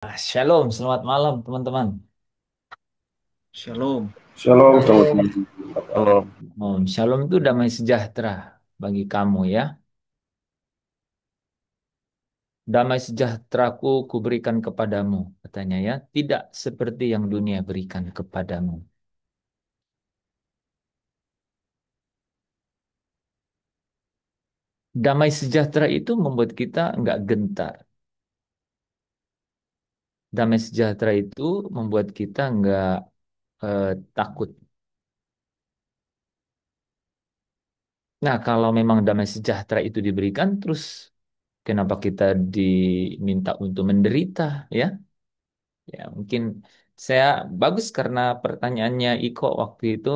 Shalom, selamat malam teman-teman. Shalom. Shalom, selamat Shalom. malam. Shalom. Shalom itu damai sejahtera bagi kamu ya. Damai sejahteraku kuberikan kepadamu, katanya ya. Tidak seperti yang dunia berikan kepadamu. Damai sejahtera itu membuat kita nggak gentar. Damai sejahtera itu membuat kita nggak eh, takut. Nah, kalau memang damai sejahtera itu diberikan, terus kenapa kita diminta untuk menderita ya? Ya, mungkin saya bagus karena pertanyaannya Iko waktu itu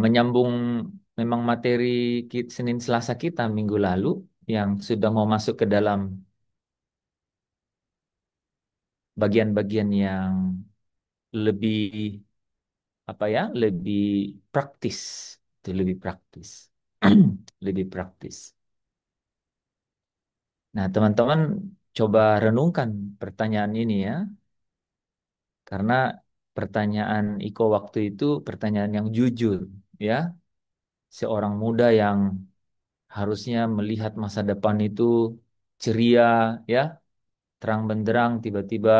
menyambung memang materi Senin Selasa kita minggu lalu yang sudah mau masuk ke dalam bagian-bagian yang lebih apa ya, lebih praktis, itu lebih praktis, lebih praktis. Nah, teman-teman coba renungkan pertanyaan ini ya, karena pertanyaan Iko waktu itu pertanyaan yang jujur ya. Seorang muda yang harusnya melihat masa depan itu ceria, ya, terang benderang, tiba-tiba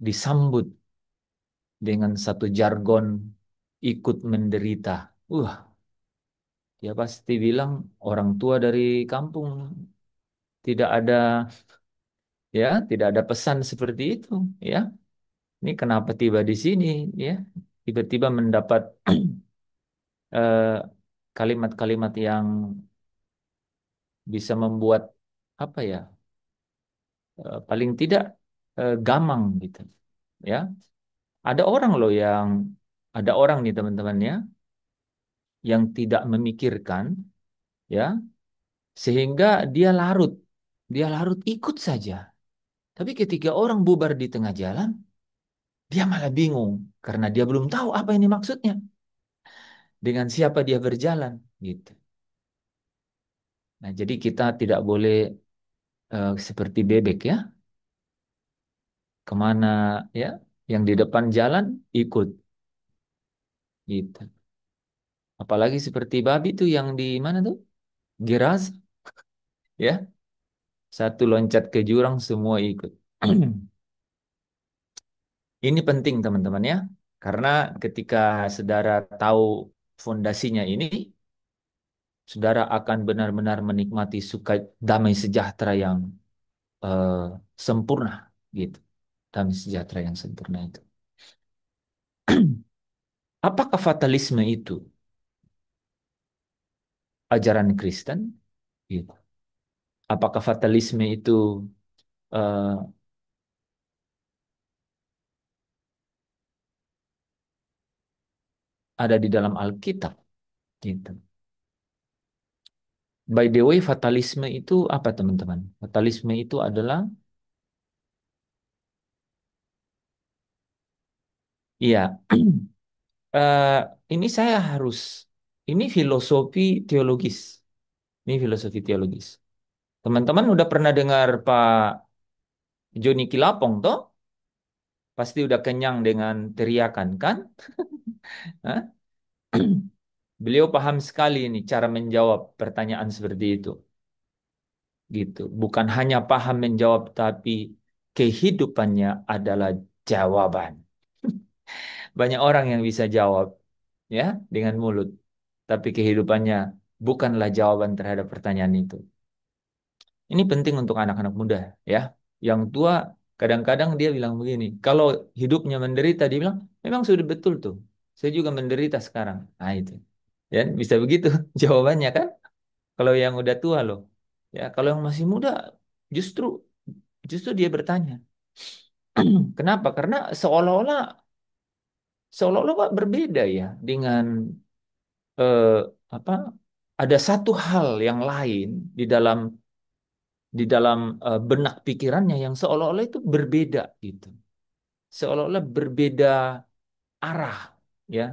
disambut dengan satu jargon ikut menderita. Uh, Dia pasti bilang orang tua dari kampung tidak ada, ya, tidak ada pesan seperti itu, ya. Ini kenapa tiba di sini, ya? Tiba-tiba mendapat eh, kalimat-kalimat yang bisa membuat apa ya? Paling tidak gamang gitu ya. Ada orang loh yang ada orang nih teman-teman ya yang tidak memikirkan ya sehingga dia larut ikut saja. Tapi ketika orang bubar di tengah jalan, dia malah bingung karena dia belum tahu apa ini maksudnya, dengan siapa dia berjalan gitu. Nah, jadi kita tidak boleh seperti bebek ya, kemana ya, yang di depan jalan ikut gitu. Apalagi seperti babi tuh yang di mana tuh? Giraz, ya. Satu loncat ke jurang semua ikut. Ini penting teman-teman ya. Karena ketika saudara tahu fondasinya ini, saudara akan benar-benar menikmati suka damai sejahtera yang eh, sempurna gitu. Damai sejahtera yang sempurna itu. Apakah fatalisme itu ajaran Kristen? Gitu. Apakah fatalisme itu eh, ada di dalam Alkitab? Gitu. By the way, fatalisme itu apa teman-teman? Fatalisme itu adalah, iya, eh, ini saya harus, ini filosofi teologis. Ini filosofi teologis. Teman-teman udah pernah dengar Pak Joni Kilapong toh? Pasti udah kenyang dengan teriakan kan? Hah? Beliau paham sekali ini cara menjawab pertanyaan seperti itu. Gitu. Bukan hanya paham menjawab, tapi kehidupannya adalah jawaban. Banyak orang yang bisa jawab ya dengan mulut, tapi kehidupannya bukanlah jawaban terhadap pertanyaan itu. Ini penting untuk anak-anak muda ya. Yang tua kadang-kadang dia bilang begini, kalau hidupnya menderita dia bilang, memang sudah betul tuh. Saya juga menderita sekarang. Nah itu. Ya, bisa begitu jawabannya kan? Kalau yang udah tua loh. Ya, kalau yang masih muda justru justru dia bertanya. Kenapa? Karena seolah-olah Pak berbeda ya dengan eh, apa? Ada satu hal yang lain di dalam benak pikirannya yang seolah-olah itu berbeda gitu. Seolah-olah berbeda arah ya,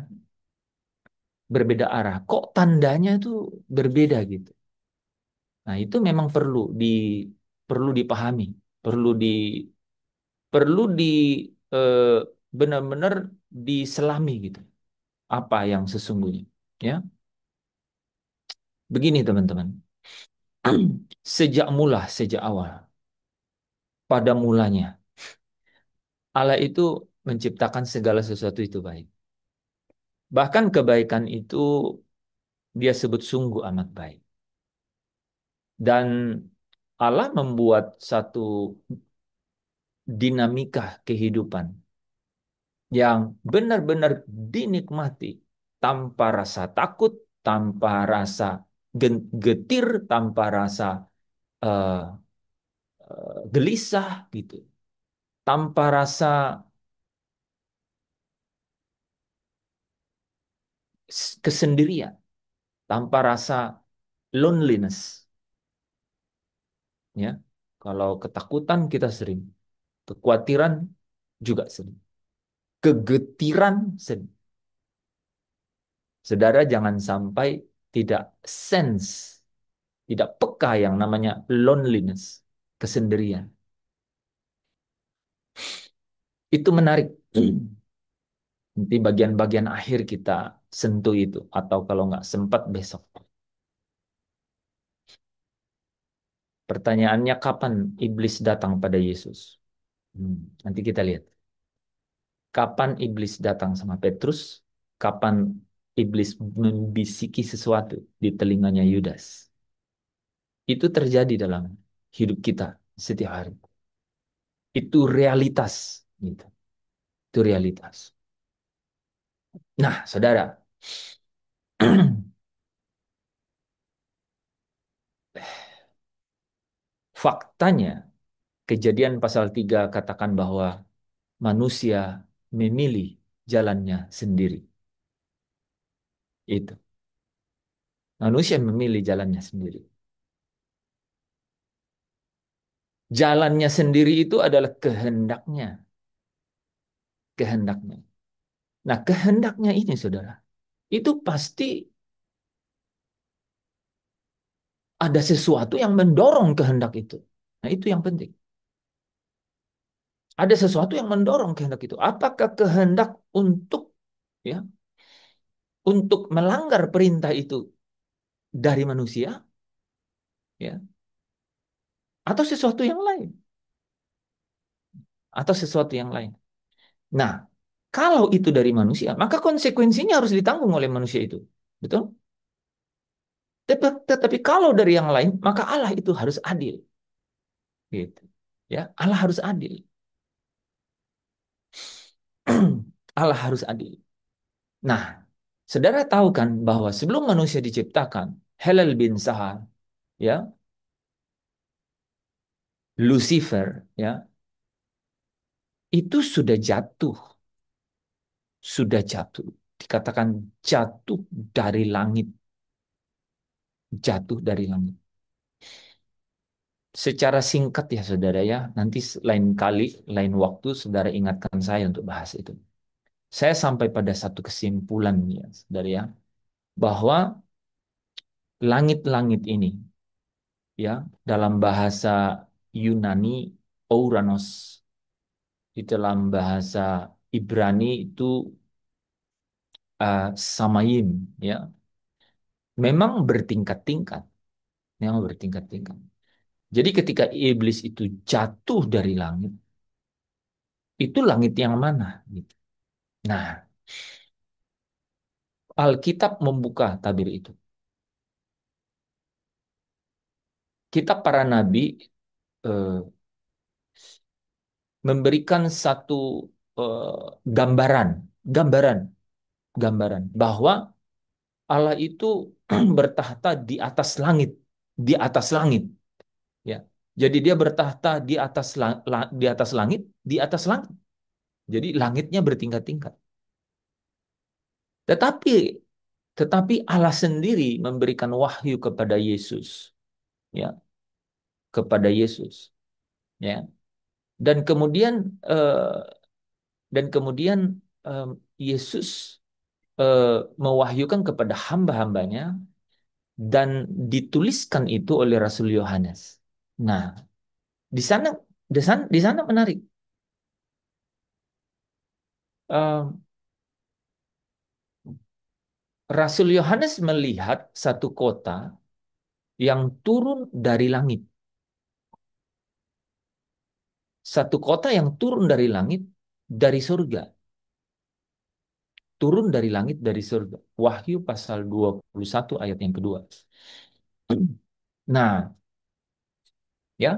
berbeda arah. Kok tandanya itu berbeda gitu. Nah, itu memang perlu perlu dipahami, perlu di perlu di eh, benar-benar diselami gitu. Apa yang sesungguhnya, ya? Begini teman-teman. Sejak awal, pada mulanya, Allah itu menciptakan segala sesuatu itu baik. Bahkan kebaikan itu dia sebut sungguh amat baik. Dan Allah membuat satu dinamika kehidupan yang benar-benar dinikmati tanpa rasa takut, tanpa rasa getir, tanpa rasa eh, gelisah gitu, tanpa rasa kesendirian, tanpa rasa loneliness, ya. Kalau ketakutan kita sering, kekhawatiran juga sering, kegetiran sering. Saudara jangan sampai tidak sense, tidak peka yang namanya loneliness, kesendirian. Itu menarik. Nanti bagian-bagian akhir kita sentuh itu. Atau kalau nggak sempat besok. Pertanyaannya kapan iblis datang pada Yesus? Nanti kita lihat. Kapan iblis datang sama Petrus? Kapan iblis membisiki sesuatu di telinganya Yudas? Itu terjadi dalam hidup kita setiap hari. Itu realitas. Gitu. Itu realitas. Nah, saudara, faktanya kejadian pasal 3 katakan bahwa manusia memilih jalannya sendiri. Itu. Manusia memilih jalannya sendiri. Jalannya sendiri itu adalah kehendaknya. Kehendaknya. Nah, kehendaknya ini, saudara, itu pasti ada sesuatu yang mendorong kehendak itu. Nah, itu yang penting. Ada sesuatu yang mendorong kehendak itu. Apakah kehendak untuk ya, untuk melanggar perintah itu dari manusia, ya, atau sesuatu yang lain, atau sesuatu yang lain. Nah, kalau itu dari manusia, maka konsekuensinya harus ditanggung oleh manusia itu. Betul? Tetapi kalau dari yang lain, maka Allah itu harus adil. Gitu. Ya, Allah harus adil. Allah harus adil. Nah, saudara tahu kan bahwa sebelum manusia diciptakan, Helel bin Sahar, ya, Lucifer, ya, itu sudah jatuh, dikatakan jatuh dari langit, jatuh dari langit. Secara singkat ya saudara ya, nanti lain kali, lain waktu saudara ingatkan saya untuk bahas itu. Saya sampai pada satu kesimpulan ya saudara ya, bahwa langit-langit ini ya dalam bahasa Yunani Ouranos, di dalam bahasa Ibrani itu Samayim ya, memang bertingkat-tingkat, memang bertingkat-tingkat. Jadi ketika iblis itu jatuh dari langit, itu langit yang mana? Gitu. Nah, Alkitab membuka tabir itu. Kitab para nabi eh, memberikan satu eh, gambaran, gambaran, gambaran bahwa Allah itu bertahta di atas langit, ya. Jadi dia bertahta di atas di atas langit, di atas langit. Jadi langitnya bertingkat-tingkat. Tetapi tetapi Allah sendiri memberikan wahyu kepada Yesus, ya, kepada Yesus, ya. Dan kemudian eh, dan kemudian eh, Yesus eh, mewahyukan kepada hamba-hambanya dan dituliskan itu oleh Rasul Yohanes. Nah, Di sana, di sana menarik. Eh, Rasul Yohanes melihat satu kota yang turun dari langit. Satu kota yang turun dari langit, dari surga. Turun dari langit, dari surga. Wahyu pasal 21 ayat yang kedua. Nah, ya.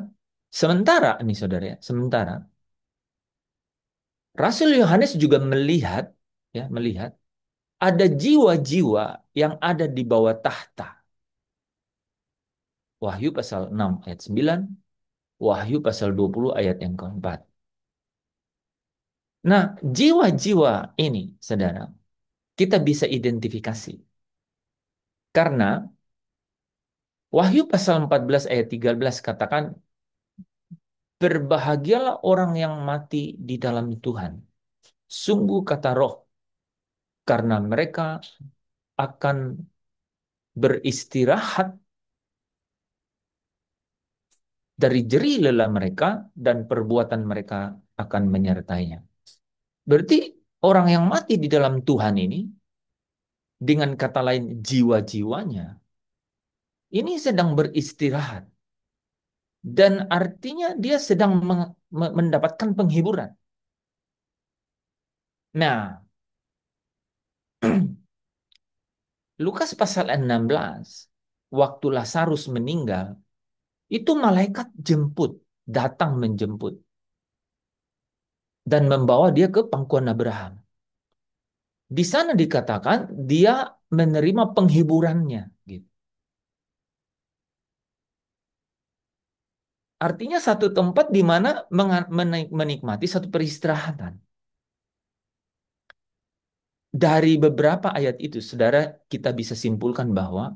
Sementara, nih saudara ya, sementara Rasul Yohanes juga melihat, ya, melihat ada jiwa-jiwa yang ada di bawah tahta. Wahyu pasal 6 ayat 9, Wahyu pasal 20 ayat yang keempat. Nah, jiwa-jiwa ini, saudara, kita bisa identifikasi. Karena Wahyu pasal 14 ayat 13 katakan, berbahagialah orang yang mati di dalam Tuhan. Sungguh kata roh, karena mereka akan beristirahat dari jerih lelah mereka dan perbuatan mereka akan menyertainya. Berarti orang yang mati di dalam Tuhan ini, dengan kata lain jiwa-jiwanya, ini sedang beristirahat. Dan artinya dia sedang mendapatkan penghiburan. Nah, Lukas pasal 16, waktu Lazarus meninggal, itu malaikat jemput, datang menjemput, dan membawa dia ke pangkuan Abraham. Di sana dikatakan dia menerima penghiburannya. Gitu. Artinya satu tempat di mana menikmati satu peristirahatan. Dari beberapa ayat itu, saudara, kita bisa simpulkan bahwa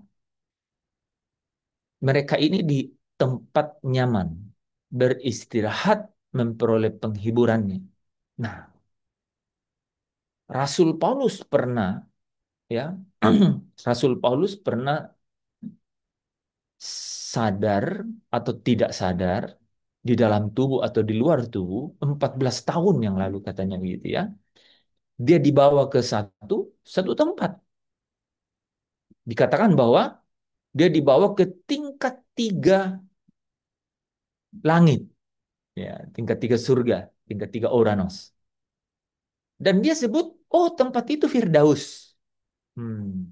mereka ini di tempat nyaman, beristirahat, memperoleh penghiburannya. Nah, Rasul Paulus pernah, ya, Rasul Paulus pernah sadar atau tidak sadar di dalam tubuh atau di luar tubuh 14 tahun yang lalu katanya begitu ya. Dia dibawa ke satu tempat. Dikatakan bahwa dia dibawa ke tingkat 3 langit, ya, tingkat 3 surga, tingkat 3 Oranos. Dan dia sebut, oh tempat itu Firdaus. Hmm,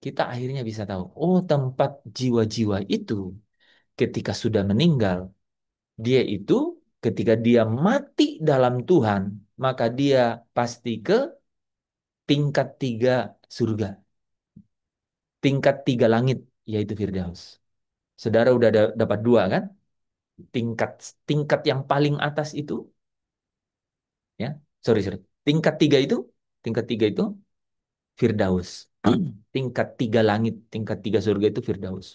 kita akhirnya bisa tahu, oh tempat jiwa-jiwa itu ketika sudah meninggal, dia itu ketika dia mati dalam Tuhan, maka dia pasti ke tingkat 3 surga, tingkat 3 langit, yaitu Firdaus. Saudara udah dapat 2 kan? Tingkat tingkat yang paling atas itu, ya, sorry, tingkat 3 itu Firdaus. Tingkat 3 langit, tingkat 3 surga itu Firdaus.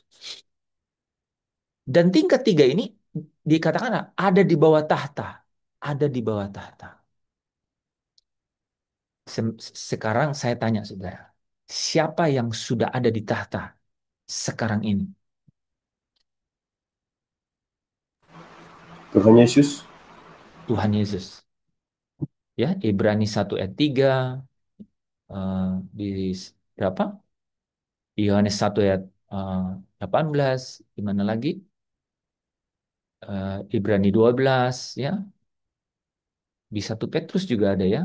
Dan tingkat 3 ini dikatakan ada di bawah tahta, ada di bawah tahta. Sekarang saya tanya saudara, siapa yang sudah ada di tahta sekarang ini? Tuhan Yesus. Tuhan Yesus. Ya, Ibrani 1 ayat 3, di berapa? Yohanes 1 ayat 18, di mana lagi? Ibrani 12, ya. Di 1 Petrus juga ada ya.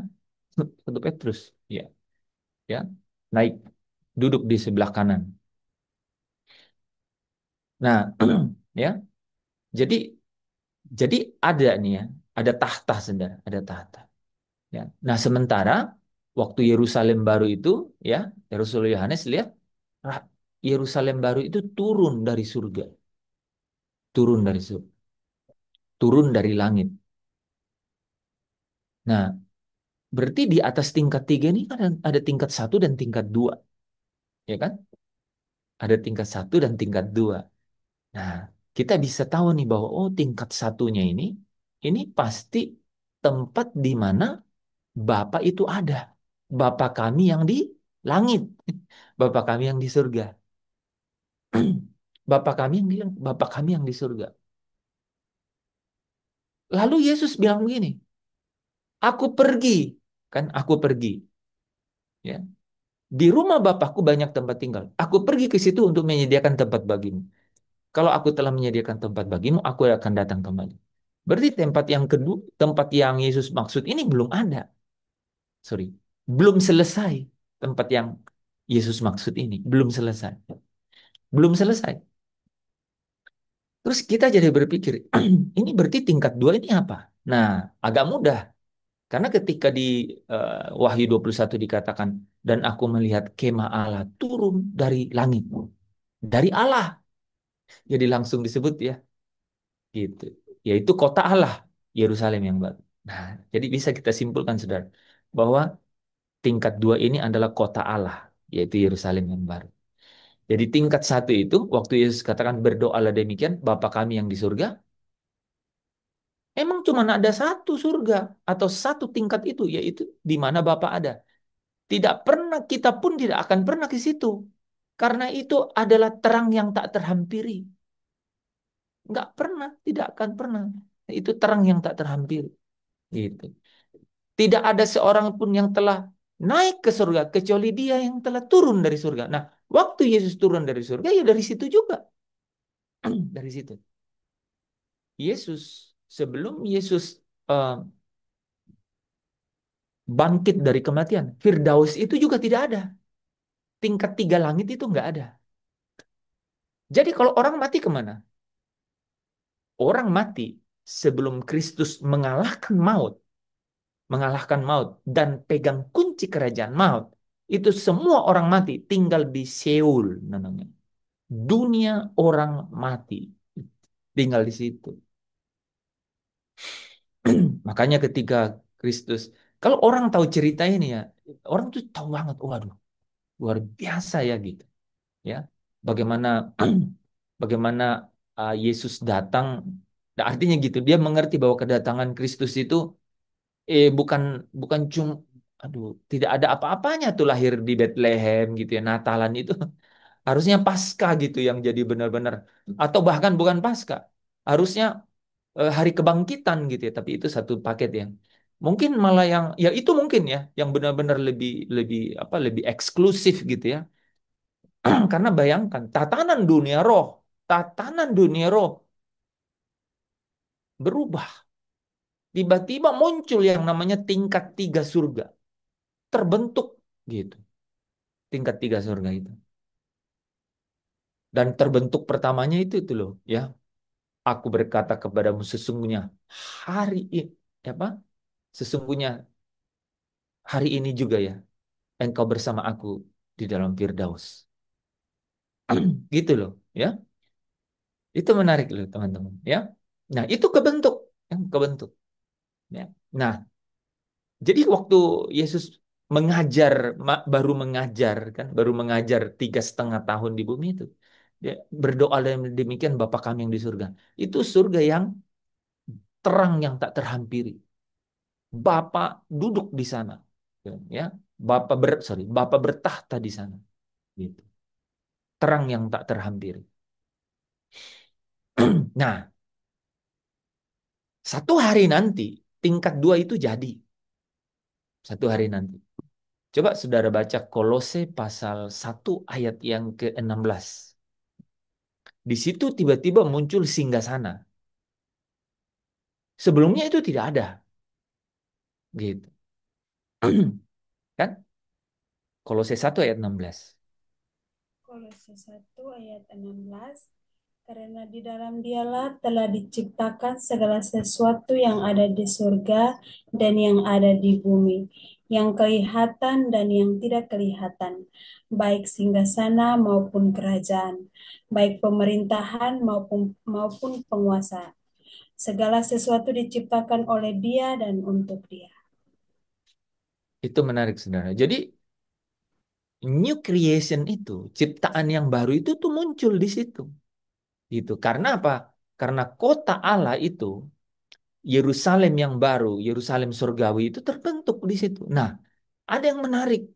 1 Petrus, ya, ya. Naik, duduk di sebelah kanan. Nah, ya. Jadi jadi ada nih ya, ada tahta saudara, ada tahta. Ya. Nah, sementara waktu Yerusalem baru itu, ya, Rasul Yohanes lihat Yerusalem baru itu turun dari surga, turun dari langit. Nah, berarti di atas tingkat 3 ini kan ada tingkat 1 dan tingkat 2, ya kan? Ada tingkat 1 dan tingkat 2. Nah, kita bisa tahu nih bahwa oh tingkat satunya ini pasti tempat di mana Bapa itu ada. Bapa kami yang di langit. Bapa kami yang di surga. Bapa kami yang di surga. Lalu Yesus bilang begini, aku pergi, kan aku pergi, ya. Di rumah Bapakku banyak tempat tinggal. Aku pergi ke situ untuk menyediakan tempat bagimu. Kalau aku telah menyediakan tempat bagimu, aku akan datang kembali. Berarti tempat yang kedua, tempat yang Yesus maksud ini belum ada. Sorry, belum selesai tempat yang Yesus maksud ini. Belum selesai. Belum selesai. Terus kita jadi berpikir, ini berarti tingkat dua ini apa? Nah, agak mudah. Karena ketika di Wahyu 21 dikatakan, dan aku melihat kemah Allah turun dari langit. Dari Allah. Jadi langsung disebut ya. Gitu. Yaitu kota Allah, Yerusalem yang baru. Nah, jadi bisa kita simpulkan, saudara, bahwa tingkat dua ini adalah kota Allah, yaitu Yerusalem yang baru. Jadi tingkat satu itu, waktu Yesus katakan berdoalah demikian, Bapa kami yang di surga, emang cuma ada satu surga atau satu tingkat itu, yaitu di mana Bapa ada. Tidak pernah, kita pun tidak akan pernah ke situ. Karena itu adalah terang yang tak terhampiri. Nggak pernah, tidak akan pernah. Itu terang yang tak terhampiri. Gitu. Tidak ada seorang pun yang telah naik ke surga kecuali dia yang telah turun dari surga. Nah, waktu Yesus turun dari surga ya dari situ juga. Dari situ. Yesus sebelum Yesus eh, bangkit dari kematian, Firdaus itu juga tidak ada. Tingkat tiga langit itu nggak ada. Jadi kalau orang mati kemana? Orang mati sebelum Kristus mengalahkan maut dan pegang kunci kerajaan maut. Itu semua orang mati tinggal di Seul namanya. Dunia orang mati tinggal di situ. Makanya ketika Kristus, kalau orang tahu cerita ini ya, orang tuh tahu banget, waduh, luar biasa ya gitu, ya. Bagaimana bagaimana Yesus datang, nah, artinya gitu, dia mengerti bahwa kedatangan Kristus itu bukan bukan cuma, aduh, tidak ada apa-apanya tuh lahir di Bethlehem gitu ya, Natalan itu. Harusnya Paskah gitu yang jadi benar-benar, atau bahkan bukan Paskah. Harusnya hari kebangkitan gitu ya, tapi itu satu paket yang mungkin malah yang ya itu mungkin ya yang benar-benar lebih lebih apa lebih eksklusif gitu ya. Karena bayangkan tatanan dunia roh berubah. Tiba-tiba muncul yang namanya tingkat tiga surga, terbentuk gitu. Tingkat tiga surga itu. Dan terbentuk pertamanya itu loh ya. Aku berkata kepadamu sesungguhnya hari ini apa? Sesungguhnya hari ini juga ya engkau bersama aku di dalam Firdaus. Gitu loh ya. Itu menarik loh teman-teman ya. Nah, itu kebentuk yang kebentuk ya. Nah, jadi waktu Yesus mengajar baru mengajar kan, baru mengajar 3,5 tahun di bumi itu. Dia berdoa dan demikian Bapa kami yang di surga. Itu surga yang terang yang tak terhampiri. Bapa duduk di sana. Ya, Bapa bertahta di sana. Gitu. Terang yang tak terhampiri. Nah, satu hari nanti tingkat dua itu jadi. Satu hari nanti. Coba saudara baca Kolose pasal 1 ayat yang ke-16. Di situ tiba-tiba muncul singgasana. Sebelumnya itu tidak ada. Gitu. Kan? Kolose 1 ayat 16. Kolose 1 ayat 16, karena di dalam dialah telah diciptakan segala sesuatu yang ada di surga dan yang ada di bumi, yang kelihatan dan yang tidak kelihatan, baik singgasana maupun kerajaan, baik pemerintahan maupun penguasa. Segala sesuatu diciptakan oleh Dia dan untuk Dia. Itu menarik saudara. Jadi new creation itu, ciptaan yang baru itu tuh muncul di situ. Gitu. Karena apa? Karena kota Allah itu, Yerusalem yang baru, Yerusalem surgawi itu terbentuk di situ. Nah, ada yang menarik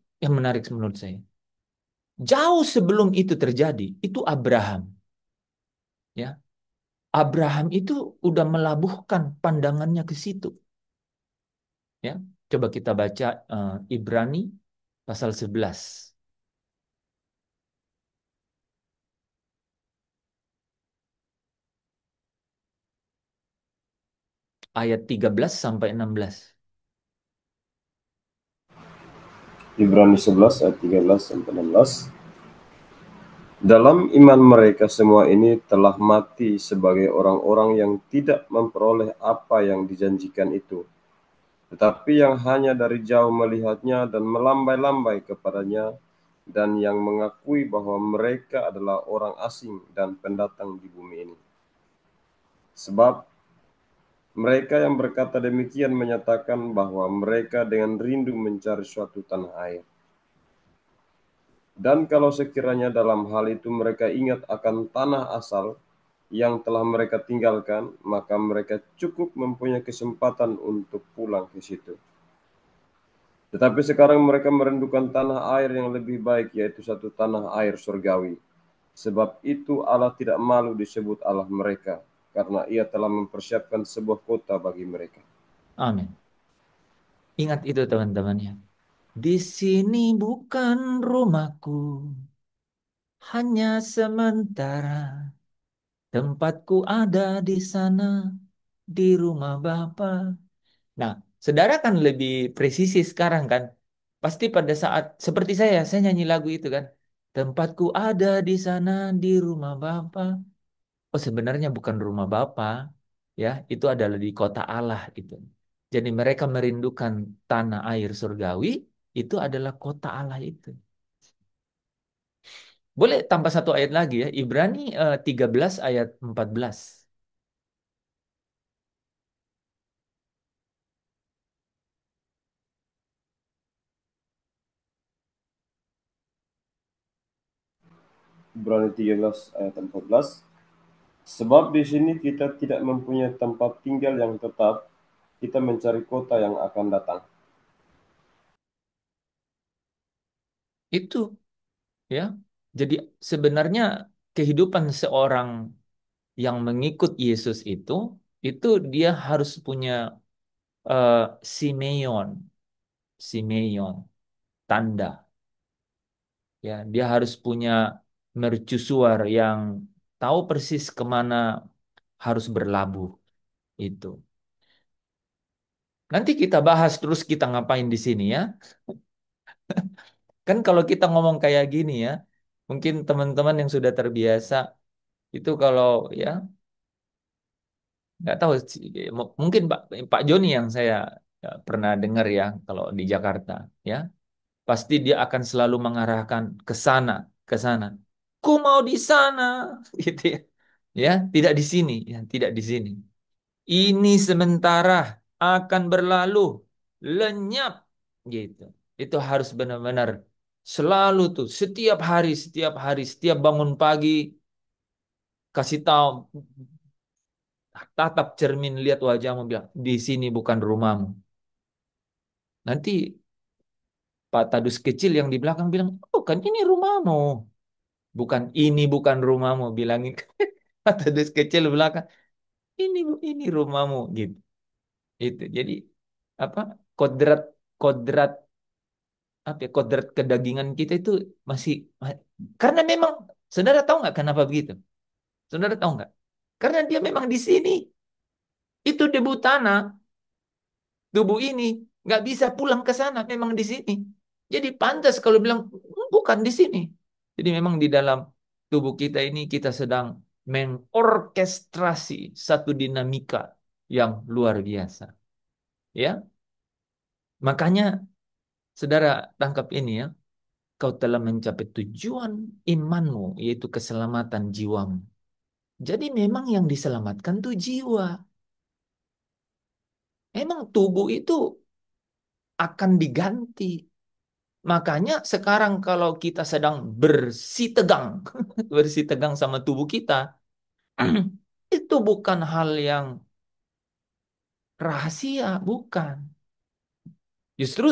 menurut saya. Jauh sebelum itu terjadi, itu Abraham, ya. Abraham itu udah melabuhkan pandangannya ke situ. Ya, coba kita baca Ibrani pasal 11 ayat 13 sampai 16. Ibrani 11 ayat 13 sampai 16. Dalam iman mereka semua ini telah mati sebagai orang-orang yang tidak memperoleh apa yang dijanjikan itu, tetapi yang hanya dari jauh melihatnya dan melambai-lambai kepadanya, dan yang mengakui bahwa mereka adalah orang asing dan pendatang di bumi ini. Sebab mereka yang berkata demikian menyatakan bahwa mereka dengan rindu mencari suatu tanah air. Dan kalau sekiranya dalam hal itu mereka ingat akan tanah asal yang telah mereka tinggalkan, maka mereka cukup mempunyai kesempatan untuk pulang ke situ. Tetapi sekarang mereka merindukan tanah air yang lebih baik, yaitu satu tanah air surgawi. Sebab itu Allah tidak malu disebut Allah mereka, karena Ia telah mempersiapkan sebuah kota bagi mereka. Amin. Ingat itu teman-teman ya. Di sini bukan rumahku, hanya sementara. Tempatku ada di sana, di rumah Bapa. Nah, saudara kan lebih presisi sekarang kan. Pasti pada saat seperti saya nyanyi lagu itu kan. Tempatku ada di sana, di rumah Bapa. Oh, sebenarnya bukan rumah Bapa, ya, itu adalah di kota Allah itu. Jadi mereka merindukan tanah air surgawi, itu adalah kota Allah itu. Boleh tambah satu ayat lagi ya, Ibrani 13 ayat 14. Ibrani 13 ayat 14. Sebab di sini kita tidak mempunyai tempat tinggal yang tetap, kita mencari kota yang akan datang. Itu ya. Jadi sebenarnya kehidupan seorang yang mengikut Yesus itu dia harus punya eh, Simeon, Simeon, tanda. Ya, dia harus punya mercusuar yang tahu persis kemana harus berlabuh itu. Nanti kita bahas terus kita ngapain di sini ya. Kan kalau kita ngomong kayak gini ya, mungkin teman-teman yang sudah terbiasa itu kalau ya nggak tahu mungkin Pak Joni yang saya pernah dengar ya kalau di Jakarta ya pasti dia akan selalu mengarahkan ke sana ke sana. Ku mau di sana gitu ya. Ya, tidak di sini ya, tidak di sini. Ini sementara akan berlalu lenyap gitu. Itu harus benar-benar selalu tuh setiap hari setiap bangun pagi kasih tahu tatap cermin lihat wajahmu bilang di sini bukan rumahmu. Nanti Pak Tadus kecil yang di belakang bilang, "Oh, kan ini rumahmu." Bukan ini bukan rumahmu bilangin Pak Tadus kecil di belakang, ini rumahmu gitu. Itu. Jadi apa? Kodrat kodrat apa ya, kodrat kedagingan kita itu masih karena memang saudara tahu nggak kenapa begitu? Saudara tahu nggak? Karena dia memang di sini. Itu debu tanah. Tubuh ini nggak bisa pulang ke sana, memang di sini. Jadi pantas kalau bilang bukan di sini. Jadi memang di dalam tubuh kita ini kita sedang mengorkestrasi satu dinamika yang luar biasa. Ya, makanya saudara tangkap ini ya, kau telah mencapai tujuan imanmu, yaitu keselamatan jiwamu. Jadi memang yang diselamatkan tuh jiwa. Memang tubuh itu akan diganti. Makanya sekarang kalau kita sedang bersih tegang, bersih tegang sama tubuh kita, itu bukan hal yang rahasia, bukan. Justru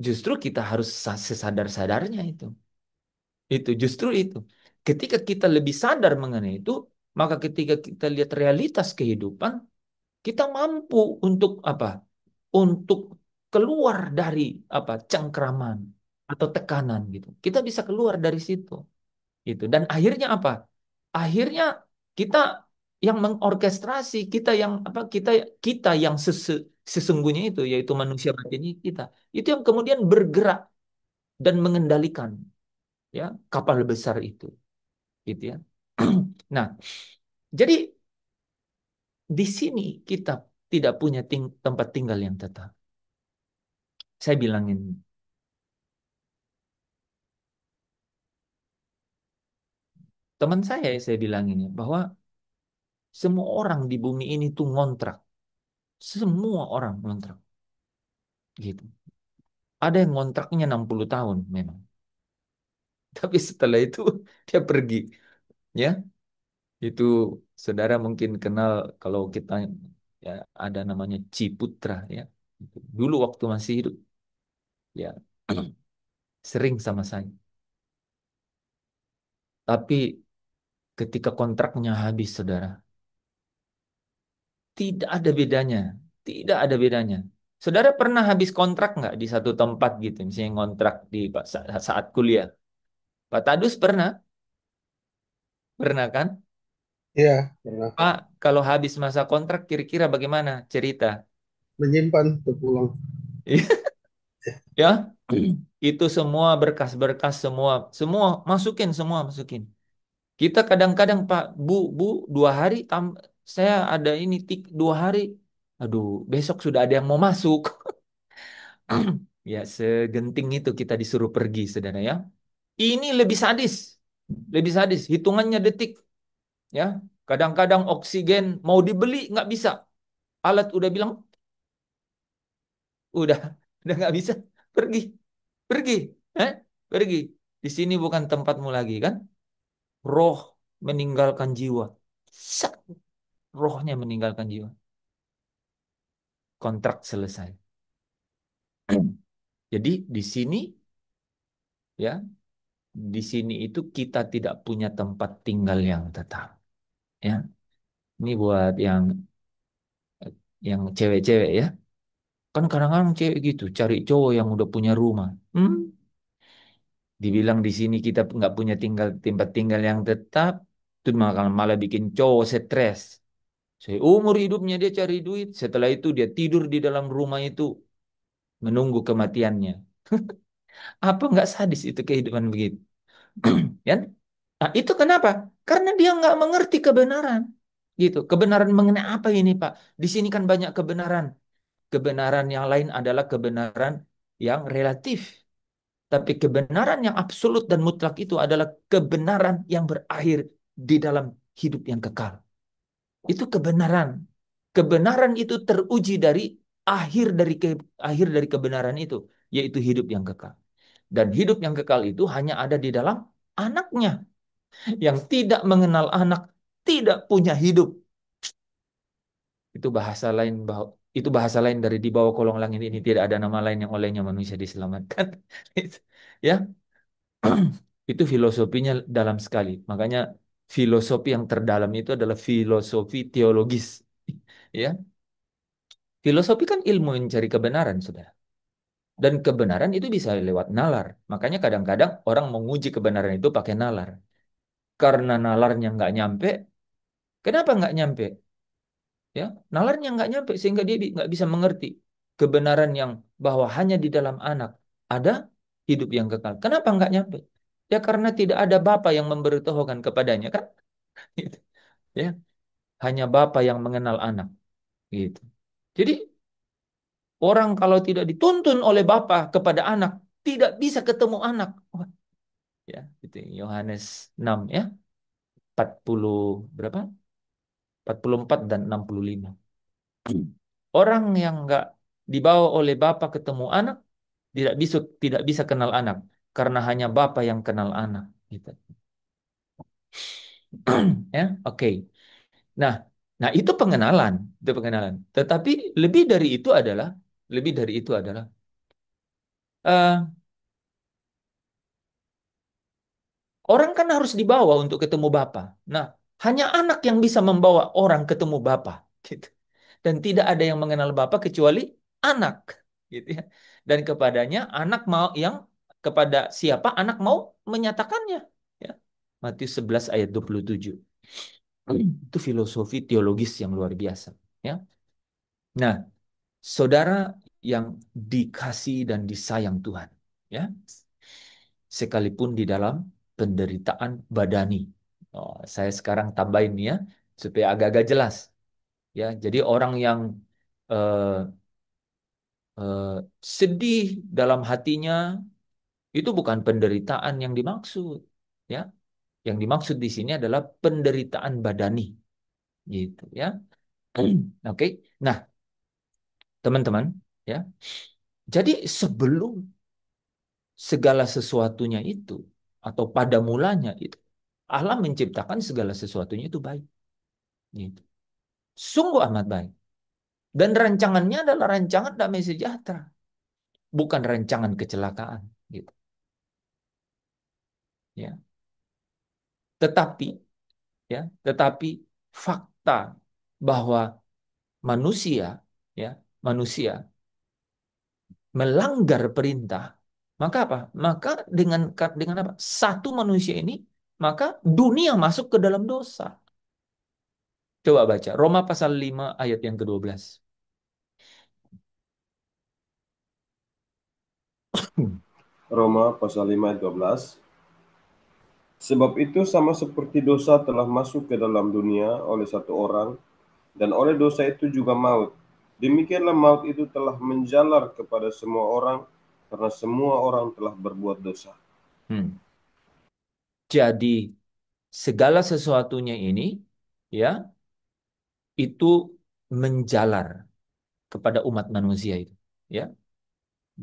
justru kita harus sesadar-sadarnya itu. Itu justru itu. Ketika kita lebih sadar mengenai itu, Maka ketika kita lihat realitas kehidupan, kita mampu untuk apa? Untuk keluar dari apa? Cengkraman atau tekanan gitu. Kita bisa keluar dari situ gitu. Dan akhirnya apa? Akhirnya kita yang mengorkestrasi, kita yang apa? Kita yang sesungguhnya itu yaitu manusia batinnya kita. Itu yang kemudian bergerak dan mengendalikan ya kapal besar itu gitu ya. Nah, jadi di sini kita tidak punya tempat tinggal yang tetap. Saya bilangin, teman saya bilangin ya, bahwa semua orang di bumi ini tuh ngontrak. Semua orang ngontrak. Gitu. Ada yang ngontraknya 60 tahun memang. Tapi setelah itu dia pergi. Ya, itu saudara mungkin kenal kalau kita ya ada namanya Ciputra ya. Dulu waktu masih hidup ya sering sama saya. Tapi ketika kontraknya habis, saudara, tidak ada bedanya. Tidak ada bedanya. Saudara pernah habis kontrak nggak di satu tempat gitu? Misalnya ngontrak di saat kuliah. Pak Tadus pernah? Pernah kan? Iya, pernah Pak, kalau habis masa kontrak kira-kira bagaimana cerita? menyimpan untuk pulang. Ya, itu semua berkas-berkas semua, semua masukin. Kita kadang-kadang Pak, Bu, 2 hari saya ada ini 2 hari. Aduh, besok sudah ada yang mau masuk. Ya, segenting itu kita disuruh pergi, saudara ya. Ini lebih sadis, hitungannya detik, ya. Kadang-kadang oksigen mau dibeli nggak bisa, alat udah bilang udah, udah nggak bisa, pergi, pergi, eh, pergi. Di sini bukan tempatmu lagi kan? Roh meninggalkan jiwa, Sak, rohnya meninggalkan jiwa, kontrak selesai. Jadi di sini ya, di sini itu kita tidak punya tempat tinggal yang tetap, ya. Ini buat yang cewek-cewek ya. Kan kadang-kadang cewek gitu, cari cowok yang udah punya rumah. Hmm? Dibilang di sini kita nggak punya tempat tinggal yang tetap, itu malah malah bikin cowok stres. Seumur hidupnya dia cari duit, setelah itu dia tidur di dalam rumah itu menunggu kematiannya. Apa nggak sadis itu kehidupan begitu? Ya? Nah, itu kenapa? Karena dia nggak mengerti kebenaran. Gitu. Kebenaran mengenai apa ini, Pak? Di sini kan banyak kebenaran. Kebenaran yang lain adalah kebenaran yang relatif. Tapi kebenaran yang absolut dan mutlak itu adalah kebenaran yang berakhir di dalam hidup yang kekal. Itu kebenaran. Kebenaran itu teruji dari akhir dari akhir dari kebenaran itu, yaitu hidup yang kekal. Dan hidup yang kekal itu hanya ada di dalam anaknya. Yang tidak mengenal anak tidak punya hidup. Itu bahasa lain bahwa itu bahasa lain dari di bawah kolong langit ini tidak ada nama lain yang olehnya manusia diselamatkan. Ya, itu filosofinya dalam sekali. Makanya filosofi yang terdalam itu adalah filosofi teologis. Ya, filosofi kan ilmu mencari kebenaran, sudah. Dan kebenaran itu bisa lewat nalar. Makanya kadang-kadang orang menguji kebenaran itu pakai nalar. Karena nalarnya nggak nyampe, kenapa nggak nyampe? Ya, nalarnya nggak nyampe sehingga dia nggak bisa mengerti kebenaran yang bahwa hanya di dalam anak ada hidup yang kekal. Kenapa nggak nyampe? Ya karena tidak ada bapa yang memberitahukan kepadanya kan? Gitu. Ya, hanya bapa yang mengenal anak. Gitu. Jadi orang kalau tidak dituntun oleh bapa kepada anak tidak bisa ketemu anak. Wah, ya, itu Yohanes 6 ya, 40 berapa? 44 dan 65. Orang yang nggak dibawa oleh Bapa ketemu anak tidak bisa kenal anak karena hanya Bapa yang kenal anak gitu. Ya, oke. Nah, nah itu pengenalan. Tetapi lebih dari itu adalah lebih dari itu adalah eh, orang kan harus dibawa untuk ketemu Bapa. Nah, Hanya anak yang bisa membawa orang ketemu Bapa, gitu. Dan tidak ada yang mengenal Bapa kecuali anak, gitu ya. Dan kepadanya anak mau yang kepada siapa anak mau menyatakannya, ya. Matius 11 ayat 27. Itu filosofi teologis yang luar biasa, ya. Nah, saudara yang dikasih dan disayang Tuhan, ya. Sekalipun di dalam penderitaan badani. Oh, saya sekarang tambahin ya supaya agak-agak jelas, ya. Jadi orang yang eh, eh, sedih dalam hatinya itu bukan penderitaan yang dimaksud, ya. Yang dimaksud di sini adalah penderitaan badani, gitu ya. Oke. Nah, teman-teman, ya. Jadi sebelum segala sesuatunya itu atau pada mulanya itu Allah menciptakan segala sesuatunya itu baik, gitu. Sungguh amat baik. Dan rancangannya adalah rancangan damai sejahtera, bukan rancangan kecelakaan, gitu. Ya. Tetapi, ya, tetapi fakta bahwa manusia, ya, manusia melanggar perintah, maka apa? Maka dengan apa? Satu manusia ini, maka dunia masuk ke dalam dosa. Coba baca Roma pasal 5 ayat yang ke-12. Roma pasal 5 ayat 12. Sebab itu sama seperti dosa telah masuk ke dalam dunia oleh satu orang, dan oleh dosa itu juga maut. Demikianlah maut itu telah menjalar kepada semua orang, karena semua orang telah berbuat dosa. Hmm. Jadi segala sesuatunya ini, ya, itu menjalar kepada umat manusia itu, ya.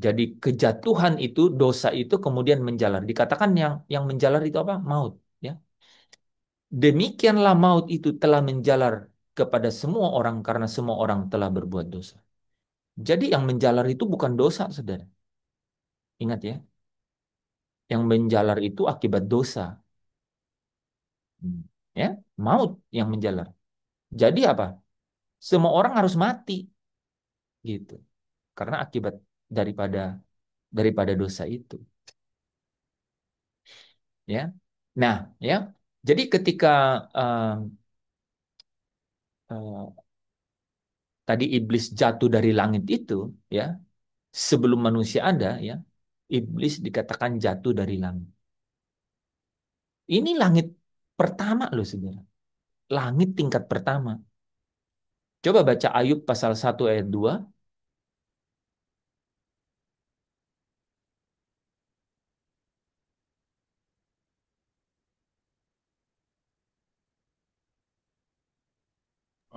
Jadi kejatuhan itu, dosa itu kemudian menjalar. Dikatakan yang menjalar itu apa? Maut, ya. Demikianlah maut itu telah menjalar kepada semua orang karena semua orang telah berbuat dosa. Jadi yang menjalar itu bukan dosa, saudara. Ingat ya, yang menjalar itu akibat dosa. Hmm. Ya, maut yang menjalar. Jadi apa? Semua orang harus mati, gitu. Karena akibat daripada daripada dosa itu, ya. Nah, ya. Jadi ketika eh, eh, tadi iblis jatuh dari langit itu, ya, sebelum manusia ada, ya, iblis dikatakan jatuh dari langit. Ini langit pertama loh, saudara. Langit tingkat pertama. Coba baca Ayub pasal 1 ayat 2.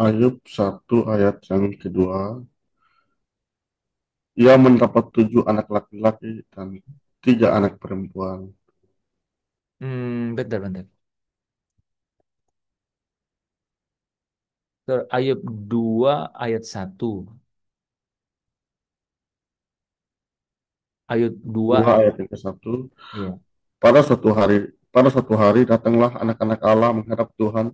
Ayub 1 ayat yang kedua. Ia mendapat 7 anak laki-laki dan 3 anak perempuan. Bentar, bentar. Ayub 2 ayat 1. Ayub 2 Dua ayat. ayat yang ke-1. Iya. Pada suatu hari datanglah anak-anak Allah menghadap Tuhan,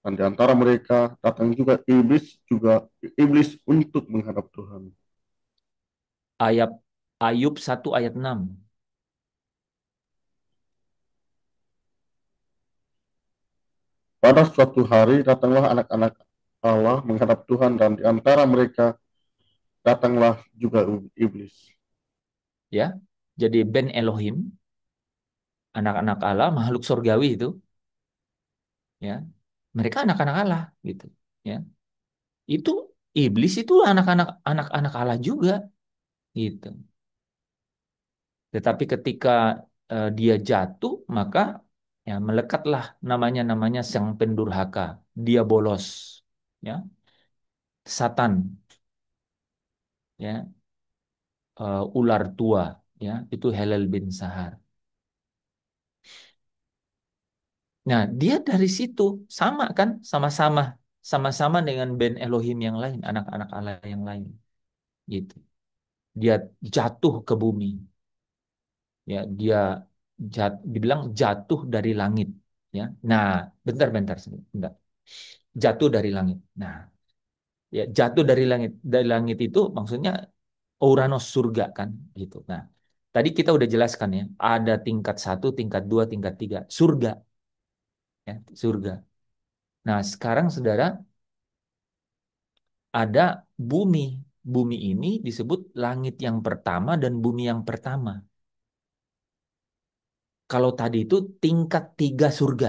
dan di antara mereka datang juga iblis untuk menghadap Tuhan. Ayat Ayub 1 ayat 6. Pada suatu hari datanglah anak-anak Allah menghadap Tuhan, dan di antara mereka datanglah juga iblis. Ya. Jadi Ben Elohim, anak-anak Allah, makhluk surgawi itu, ya. Mereka anak-anak Allah, gitu, ya. Itu iblis itu anak-anak Allah juga, gitu. Tetapi ketika dia jatuh, maka ya melekatlah namanya sang pendurhaka, dia bolos, ya, Satan, ya, ular tua, ya, itu Helel bin Sahar. Nah, dia dari situ sama kan, sama-sama dengan Ben Elohim yang lain, anak-anak Allah yang lain, gitu. Dia jatuh ke bumi, ya, dibilang jatuh dari langit, Ya. Nah, bentar. Bentar. Jatuh dari langit. Nah, ya jatuh dari langit itu maksudnya Uranus surga kan gitu. Nah, tadi kita udah jelaskan ya, ada tingkat satu, tingkat dua, tingkat tiga, surga ya, surga. Nah, sekarang saudara ada bumi. Bumi ini disebut langit yang pertama dan bumi yang pertama. Kalau tadi itu tingkat tiga surga,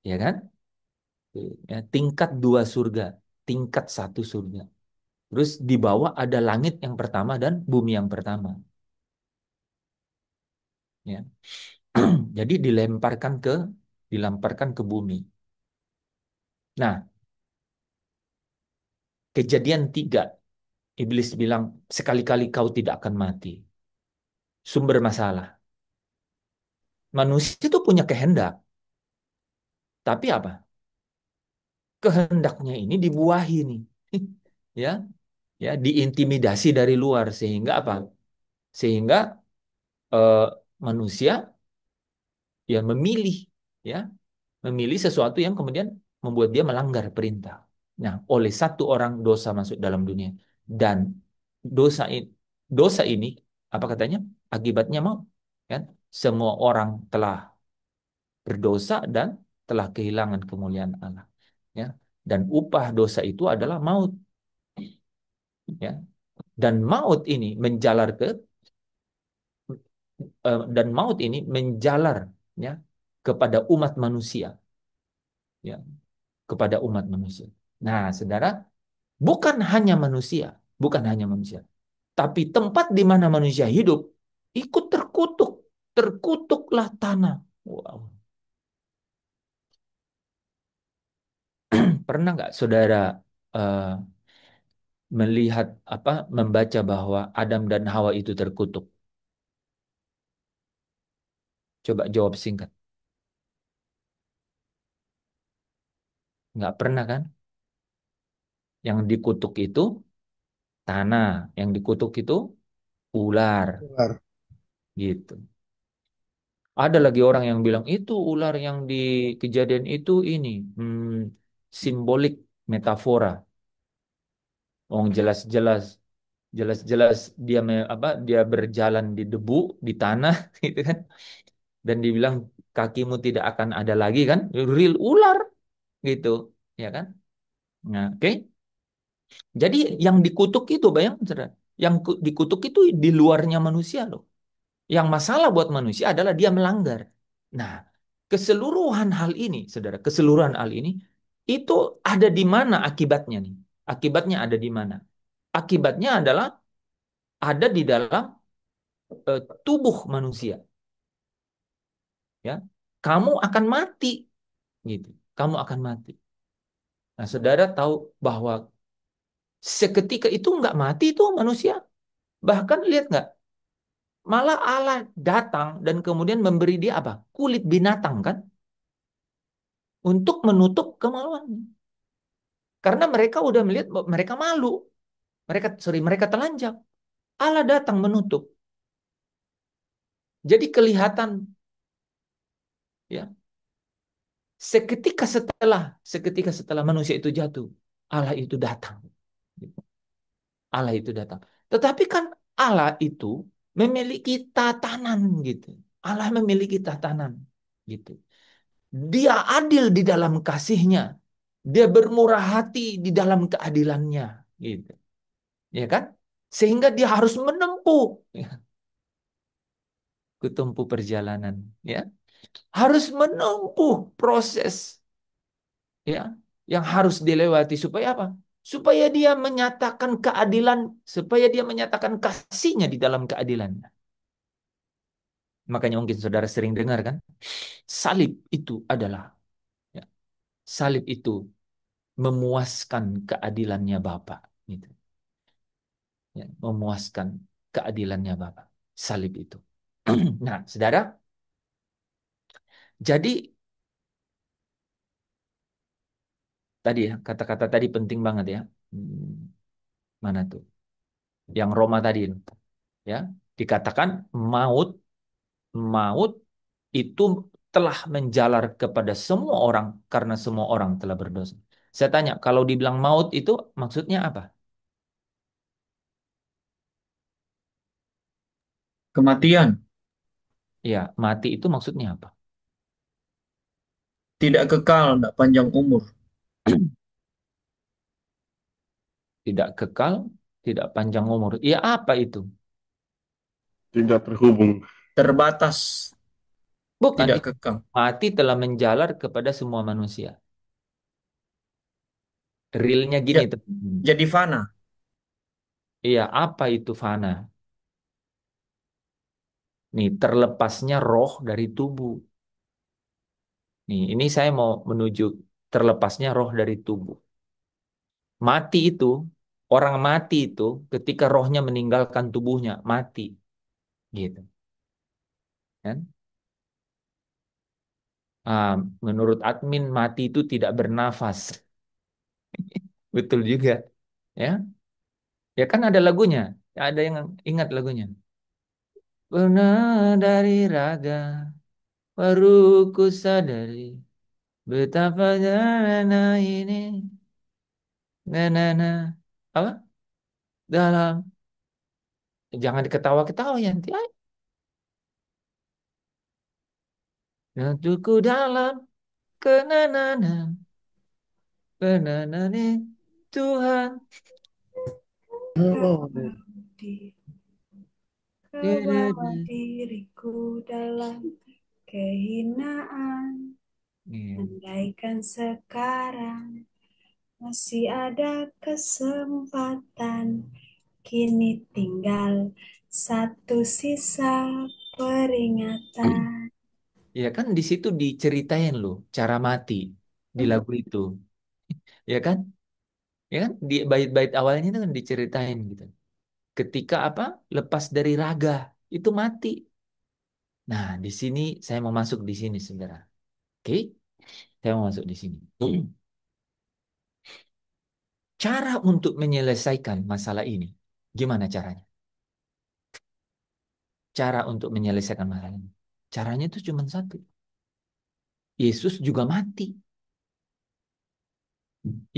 ya kan? Ya, tingkat dua surga, tingkat satu surga. Terus di bawah ada langit yang pertama dan bumi yang pertama. Ya. Jadi dilemparkan ke bumi. Nah, kejadian tiga, iblis bilang sekali-kali kau tidak akan mati. Sumber masalah. Manusia itu punya kehendak, tapi apa? Kehendaknya ini dibuahi nih, ya, ya, diintimidasi dari luar sehingga apa? Sehingga eh, manusia ya ya, memilih sesuatu yang kemudian membuat dia melanggar perintah. Nah, oleh satu orang dosa masuk dalam dunia dan dosa ini, dosa ini apa katanya? Akibatnya maut, kan? Semua orang telah berdosa dan telah kehilangan kemuliaan Allah, ya. Dan upah dosa itu adalah maut, ya. Dan maut ini menjalar dan maut ini menjalar, ya, kepada umat manusia, ya, kepada umat manusia. Nah, saudara, bukan hanya manusia, tapi tempat di mana manusia hidup ikut terkutuk, terkutuklah tanah. Wow. Pernah nggak saudara eh, melihat membaca bahwa Adam dan Hawa itu terkutuk? Coba jawab singkat. Nggak pernah kan? Yang dikutuk itu tanah, yang dikutuk itu ular, Ular. gitu. Ada lagi orang yang bilang itu ular yang di kejadian itu ini simbolik metafora. Oh, jelas-jelas dia berjalan di debu, di tanah gitu kan. Dan dibilang kakimu tidak akan ada lagi kan? Real ular gitu, ya kan? Nah, oke. Jadi yang dikutuk itu bayangkan saudara, yang dikutuk itu di luarnya manusia loh. Yang masalah buat manusia adalah dia melanggar. Nah, keseluruhan hal ini, saudara, keseluruhan hal ini itu ada di mana akibatnya nih? Akibatnya ada di mana? Akibatnya adalah ada di dalam tubuh manusia, ya. Kamu akan mati, gitu. Kamu akan mati. Nah, saudara tahu bahwa seketika itu nggak mati itu manusia. Bahkan lihat nggak, malah Allah datang dan kemudian memberi dia apa? Kulit binatang kan? Untuk menutup kemaluannya. Karena mereka udah melihat bahwa mereka malu. Mereka telanjang. Allah datang menutup. Jadi kelihatan, ya, seketika setelah manusia itu jatuh, Allah itu datang. Allah itu datang. Tetapi kan Allah itu memiliki tatanan gitu. Allah memiliki tatanan gitu. Dia adil di dalam kasihnya. Dia bermurah hati di dalam keadilannya gitu. Ya kan? Sehingga dia harus menempuh, ya, kutempuh perjalanan, ya. Harus menempuh proses, ya, yang harus dilewati supaya apa? Supaya dia menyatakan keadilan, supaya dia menyatakan kasihnya di dalam keadilan. Makanya mungkin saudara sering dengar kan, salib itu adalah, ya, salib itu memuaskan keadilannya Bapa, gitu. Ya, memuaskan keadilannya Bapa. Salib itu. Nah, saudara, jadi tadi ya, kata-kata tadi penting banget ya. Mana tuh? Yang Roma tadi, ya, dikatakan maut, maut itu telah menjalar kepada semua orang karena semua orang telah berdosa. Saya tanya, kalau dibilang maut itu maksudnya apa? Kematian, Ya, mati itu maksudnya apa? tidak kekal, tidak panjang umur. Tidak kekal, tidak panjang umur. Ya, apa itu? Tidak terhubung. Terbatas, Bukan, tidak kekal. mati telah menjalar kepada semua manusia. Realnya gini, Ja- teman. Jadi fana. Iya, apa itu fana? Nih, terlepasnya roh dari tubuh. Nih, ini saya mau menuju terlepasnya roh dari tubuh. Mati itu, orang mati itu ketika rohnya meninggalkan tubuhnya, mati. Gitu. Kan? Ah, menurut admin, mati itu tidak bernafas. Betul juga. Ya, ya kan ada lagunya. Ada yang ingat lagunya. Pernah dari raga, baru ku sadari betapa jalannya ini. Nah. Apa? Dalam. Jangan diketawa-ketawa ya nanti. Untukku dalam kenangan, kenangan Tuhan. Oh, Kebawa diriku dalam kehinaan. Iya. Andaikan sekarang masih ada kesempatan, kini tinggal satu sisa peringatan. Ya kan di situ diceritain loh cara mati di lagu itu. Ya kan? Ya kan di bait-bait awalnya itu kan diceritain gitu. Ketika apa? Lepas dari raga itu mati. Nah, di sini saya mau masuk di sini, saudara. Oke? Saya mau masuk di sini. Cara untuk menyelesaikan masalah ini, gimana caranya? Cara untuk menyelesaikan masalah ini. Caranya itu cuma satu. Yesus juga mati.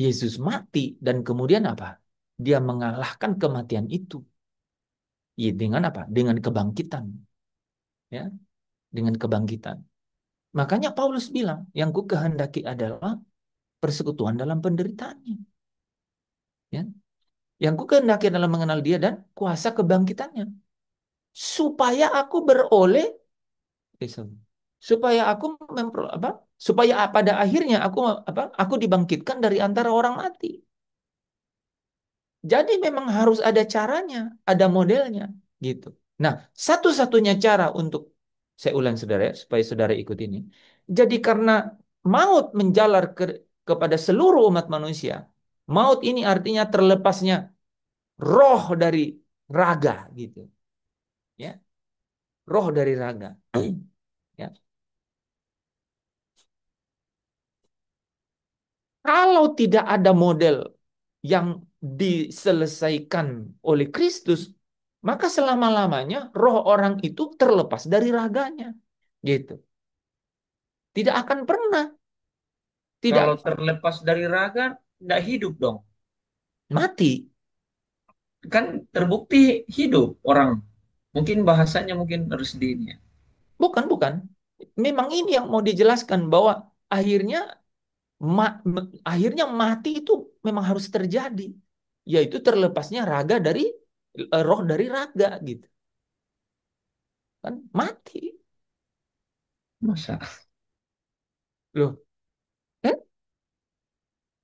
Yesus mati dan kemudian apa? Dia mengalahkan kematian itu. Ya, dengan apa? Dengan kebangkitan. Ya, dengan kebangkitan. Makanya Paulus bilang, yang ku kehendaki adalah persekutuan dalam penderitaannya. Ya. Yang ku kehendaki adalah mengenal dia dan kuasa kebangkitannya. Supaya aku beroleh, sorry. Supaya aku apa? Supaya pada akhirnya aku apa? Aku dibangkitkan dari antara orang mati. Jadi memang harus ada caranya, ada modelnya, gitu. Nah, satu-satunya cara untuk saya ulang saudara ya, supaya saudara ikut ini. Jadi karena maut menjalar kepada seluruh umat manusia, maut ini artinya terlepasnya roh dari raga, gitu. Ya, roh dari raga. Ya. Kalau tidak ada model yang diselesaikan oleh Kristus, maka selama-lamanya roh orang itu terlepas dari raganya. Gitu. Tidak akan pernah. Tidak Kalau terlepas dari raga, tidak hidup dong. mati. Kan terbukti hidup orang. Mungkin bahasanya mungkin harus di ini ya. Bukan. Memang ini yang mau dijelaskan bahwa akhirnya akhirnya mati itu memang harus terjadi. Yaitu terlepasnya raga dari roh dari raga gitu. Kan mati. Masa? Loh, kan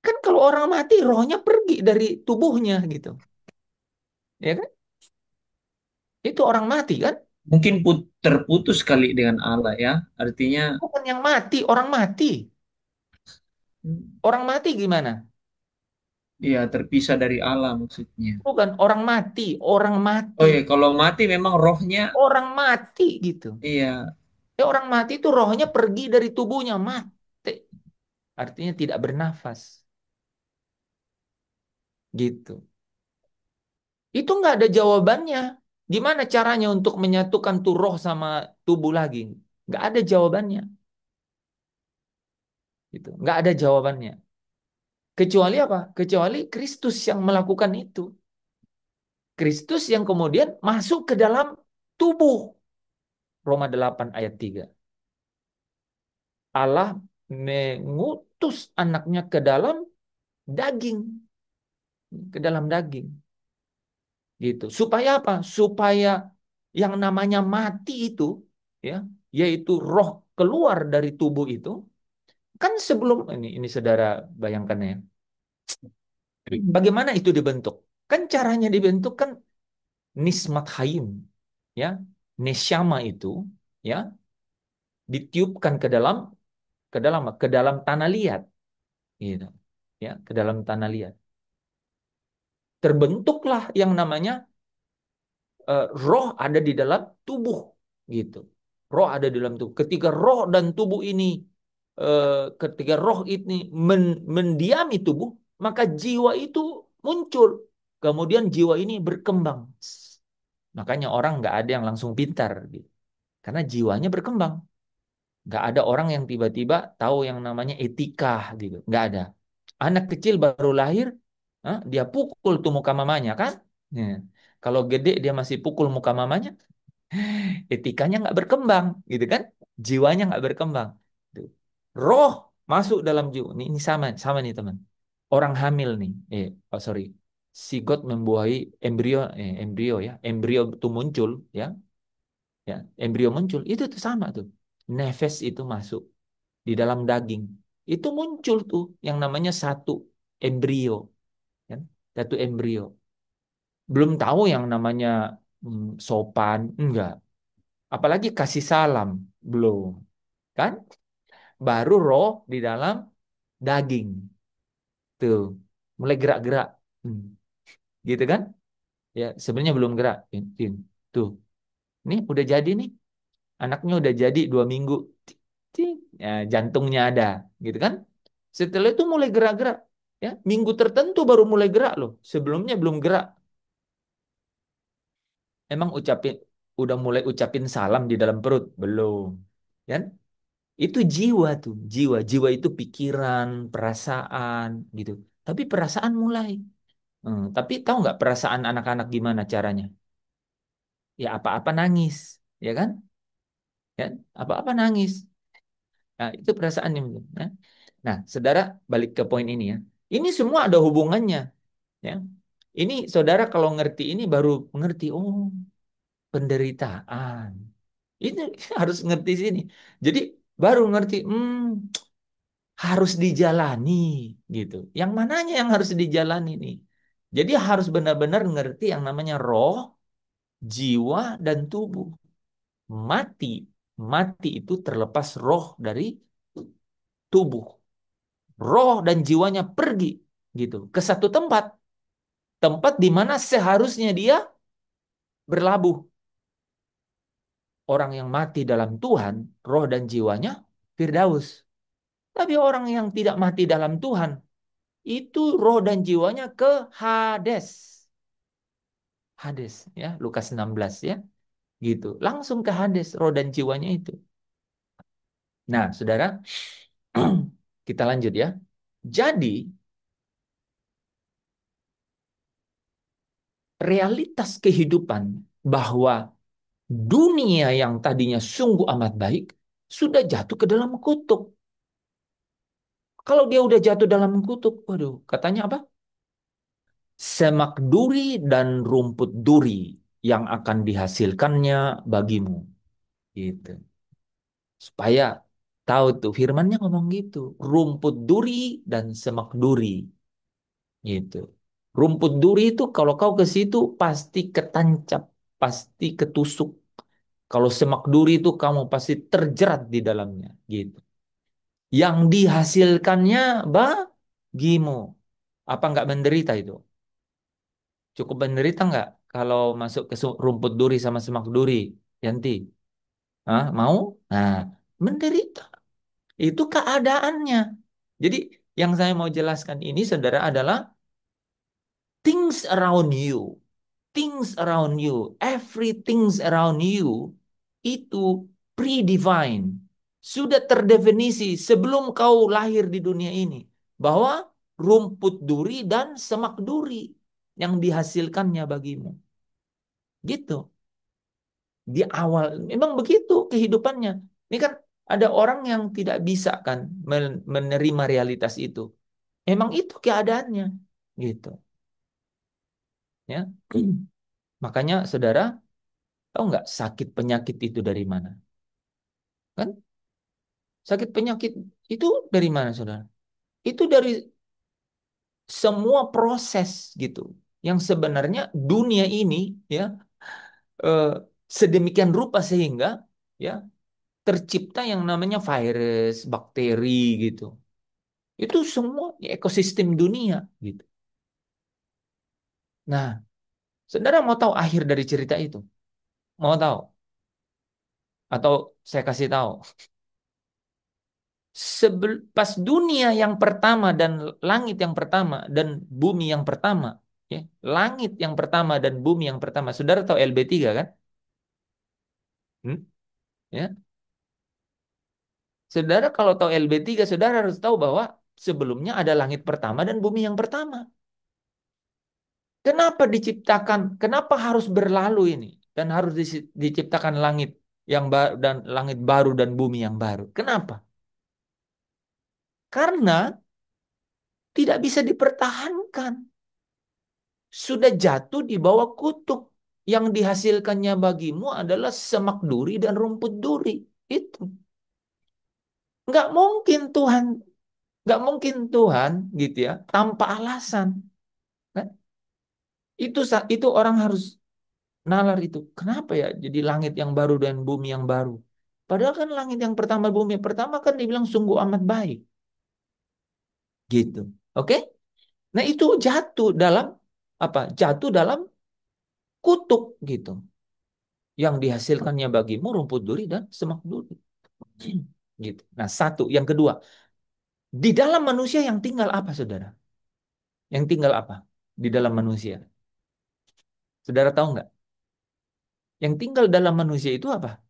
kan kalau orang mati rohnya pergi dari tubuhnya gitu. Ya kan? Itu orang mati kan? Mungkin terputus kali dengan Allah ya. Artinya, Bukan yang mati, orang mati. Orang mati gimana? ya terpisah dari Allah maksudnya. Bukan orang mati, orang Oh mati. ya, kalau mati memang rohnya, Orang mati gitu. iya. Ya orang mati itu rohnya pergi dari tubuhnya, mati. Artinya tidak bernafas. Gitu. Itu nggak ada jawabannya. Gimana caranya untuk menyatukan tuh roh sama tubuh lagi? Nggak ada jawabannya. Gitu. Nggak ada jawabannya. Kecuali apa? Kecuali Kristus yang melakukan itu. Kristus yang kemudian masuk ke dalam tubuh. Roma 8 ayat 3. Allah mengutus anaknya ke dalam daging. Ke dalam daging. Gitu. Supaya apa? Supaya yang namanya mati itu, ya, yaitu roh keluar dari tubuh itu, kan sebelum ini saudara bayangkan ya. Bagaimana itu dibentuk? Kan caranya dibentuk kan nismat hayim, ya, neshama itu, ya, ditiupkan ke dalam tanah liat, gitu, ya, ke dalam tanah liat. Terbentuklah yang namanya roh ada di dalam tubuh, gitu. Roh ada di dalam tubuh. Ketika roh dan tubuh ini, ketika roh ini mendiami tubuh, maka jiwa itu muncul. Kemudian jiwa ini berkembang. Makanya orang nggak ada yang langsung pintar, gitu. Karena jiwanya berkembang. Nggak ada orang yang tiba-tiba tahu yang namanya etika, gitu. Nggak ada. Anak kecil baru lahir, dia pukul tuh muka mamanya kan? Ya. Kalau gede dia masih pukul muka mamanya, etikanya nggak berkembang, gitu kan? Jiwanya nggak berkembang. Tuh. Roh masuk dalam jiwa. Ini sama, sama nih teman. Orang hamil nih, oh sorry, sigot membuahi embrio, embrio ya, embrio itu muncul, ya, embrio muncul, itu tuh sama tuh. Nefes itu masuk di dalam daging, itu muncul tuh yang namanya satu embrio, kan? Satu embrio. Belum tahu yang namanya sopan, enggak. Apalagi kasih salam, belum. Kan? Baru roh di dalam daging. Tuh, mulai gerak-gerak. Hmm, Gitu kan? Ya, sebenarnya belum gerak. Tuh, ini udah jadi nih. Anaknya udah jadi 2 minggu. Tik, tik. Ya, jantungnya ada, gitu kan? Setelah itu mulai gerak-gerak. Ya, minggu tertentu baru mulai gerak loh. Sebelumnya belum gerak. Emang udah mulai ucapin salam di dalam perut? Belum. Kan? Itu jiwa tuh, jiwa. Jiwa itu pikiran, perasaan, gitu. Tapi perasaan mulai. Tapi tahu nggak perasaan anak-anak gimana caranya? Ya apa-apa nangis, ya kan? Ya, apa-apa nangis. Nah, itu perasaannya. Ya. Nah, saudara balik ke poin ini ya. Ini semua ada hubungannya, ya. Ini saudara kalau ngerti ini baru mengerti, oh, penderitaan. Ini harus ngerti sini. Jadi baru ngerti, harus dijalani gitu. Yang mananya yang harus dijalani nih? Jadi harus benar-benar ngerti yang namanya roh, jiwa, dan tubuh. Mati, mati itu terlepas roh dari tubuh. Roh dan jiwanya pergi gitu ke satu tempat, tempat di mana seharusnya dia berlabuh. Orang yang mati dalam Tuhan, roh dan jiwanya Firdaus. Tapi orang yang tidak mati dalam Tuhan, itu roh dan jiwanya ke Hades. Hades ya, Lukas 16 ya. Gitu. Langsung ke Hades roh dan jiwanya itu. Nah, Saudara, kita lanjut ya. Jadi, realitas kehidupan bahwa dunia yang tadinya sungguh amat baik sudah jatuh ke dalam kutub. Kalau dia udah jatuh dalam kutub, waduh, katanya apa? Semak duri dan rumput duri yang akan dihasilkannya bagimu. Gitu. Supaya tahu tuh firmannya ngomong gitu. Rumput duri dan semak duri. Gitu. Rumput duri itu kalau kau ke situ pasti ketancap, pasti ketusuk. Kalau semak duri itu kamu pasti terjerat di dalamnya. Gitu. Yang dihasilkannya bagimu. Apa nggak menderita itu? Cukup menderita nggak kalau masuk ke rumput duri sama semak duri, Yanti? Hah, mau? Nah, menderita. Itu keadaannya. Jadi yang saya mau jelaskan ini, saudara, adalah things around you. Things around you. Everything around you itu pre-divine. Sudah terdefinisi sebelum kau lahir di dunia ini bahwa rumput duri dan semak duri yang dihasilkannya bagimu. Gitu. Di awal memang begitu kehidupannya. Ini kan ada orang yang tidak bisa kan menerima realitas itu. Emang itu keadaannya. Gitu. Ya. Makanya saudara, tahu nggak sakit penyakit itu dari mana? Kan sakit penyakit itu dari mana, saudara? Itu dari semua proses gitu. Yang sebenarnya dunia ini ya eh, sedemikian rupa sehingga ya tercipta yang namanya virus, bakteri gitu. Itu semua ekosistem dunia gitu. Nah, saudara mau tahu akhir dari cerita itu? Mau tahu? Atau saya kasih tahu? Pas dunia yang pertama dan langit yang pertama dan bumi yang pertama, ya, langit yang pertama dan bumi yang pertama. Saudara tahu LB3 kan? Hmm? Ya. Saudara kalau tahu LB3, saudara harus tahu bahwa sebelumnya ada langit pertama dan bumi yang pertama. Kenapa diciptakan? Kenapa harus berlalu ini dan harus diciptakan langit yang baru dan langit baru dan bumi yang baru? Kenapa? Karena tidak bisa dipertahankan. Sudah jatuh di bawah kutuk. Yang dihasilkannya bagimu adalah semak duri dan rumput duri. Itu. Nggak mungkin Tuhan, nggak mungkin Tuhan gitu ya, tanpa alasan. Kan? Itu orang harus nalar itu. Kenapa ya jadi langit yang baru dan bumi yang baru? Padahal kan langit yang pertama, bumi yang pertama kan dibilang sungguh amat baik. Gitu. Oke? Nah, itu jatuh dalam apa? Jatuh dalam kutuk gitu. Yang dihasilkannya bagimu rumput duri dan semak duri. Gitu. Nah, satu. Yang kedua, di dalam manusia yang tinggal apa, saudara? Yang tinggal apa? Di dalam manusia. Saudara tahu nggak? Yang tinggal dalam manusia itu apa?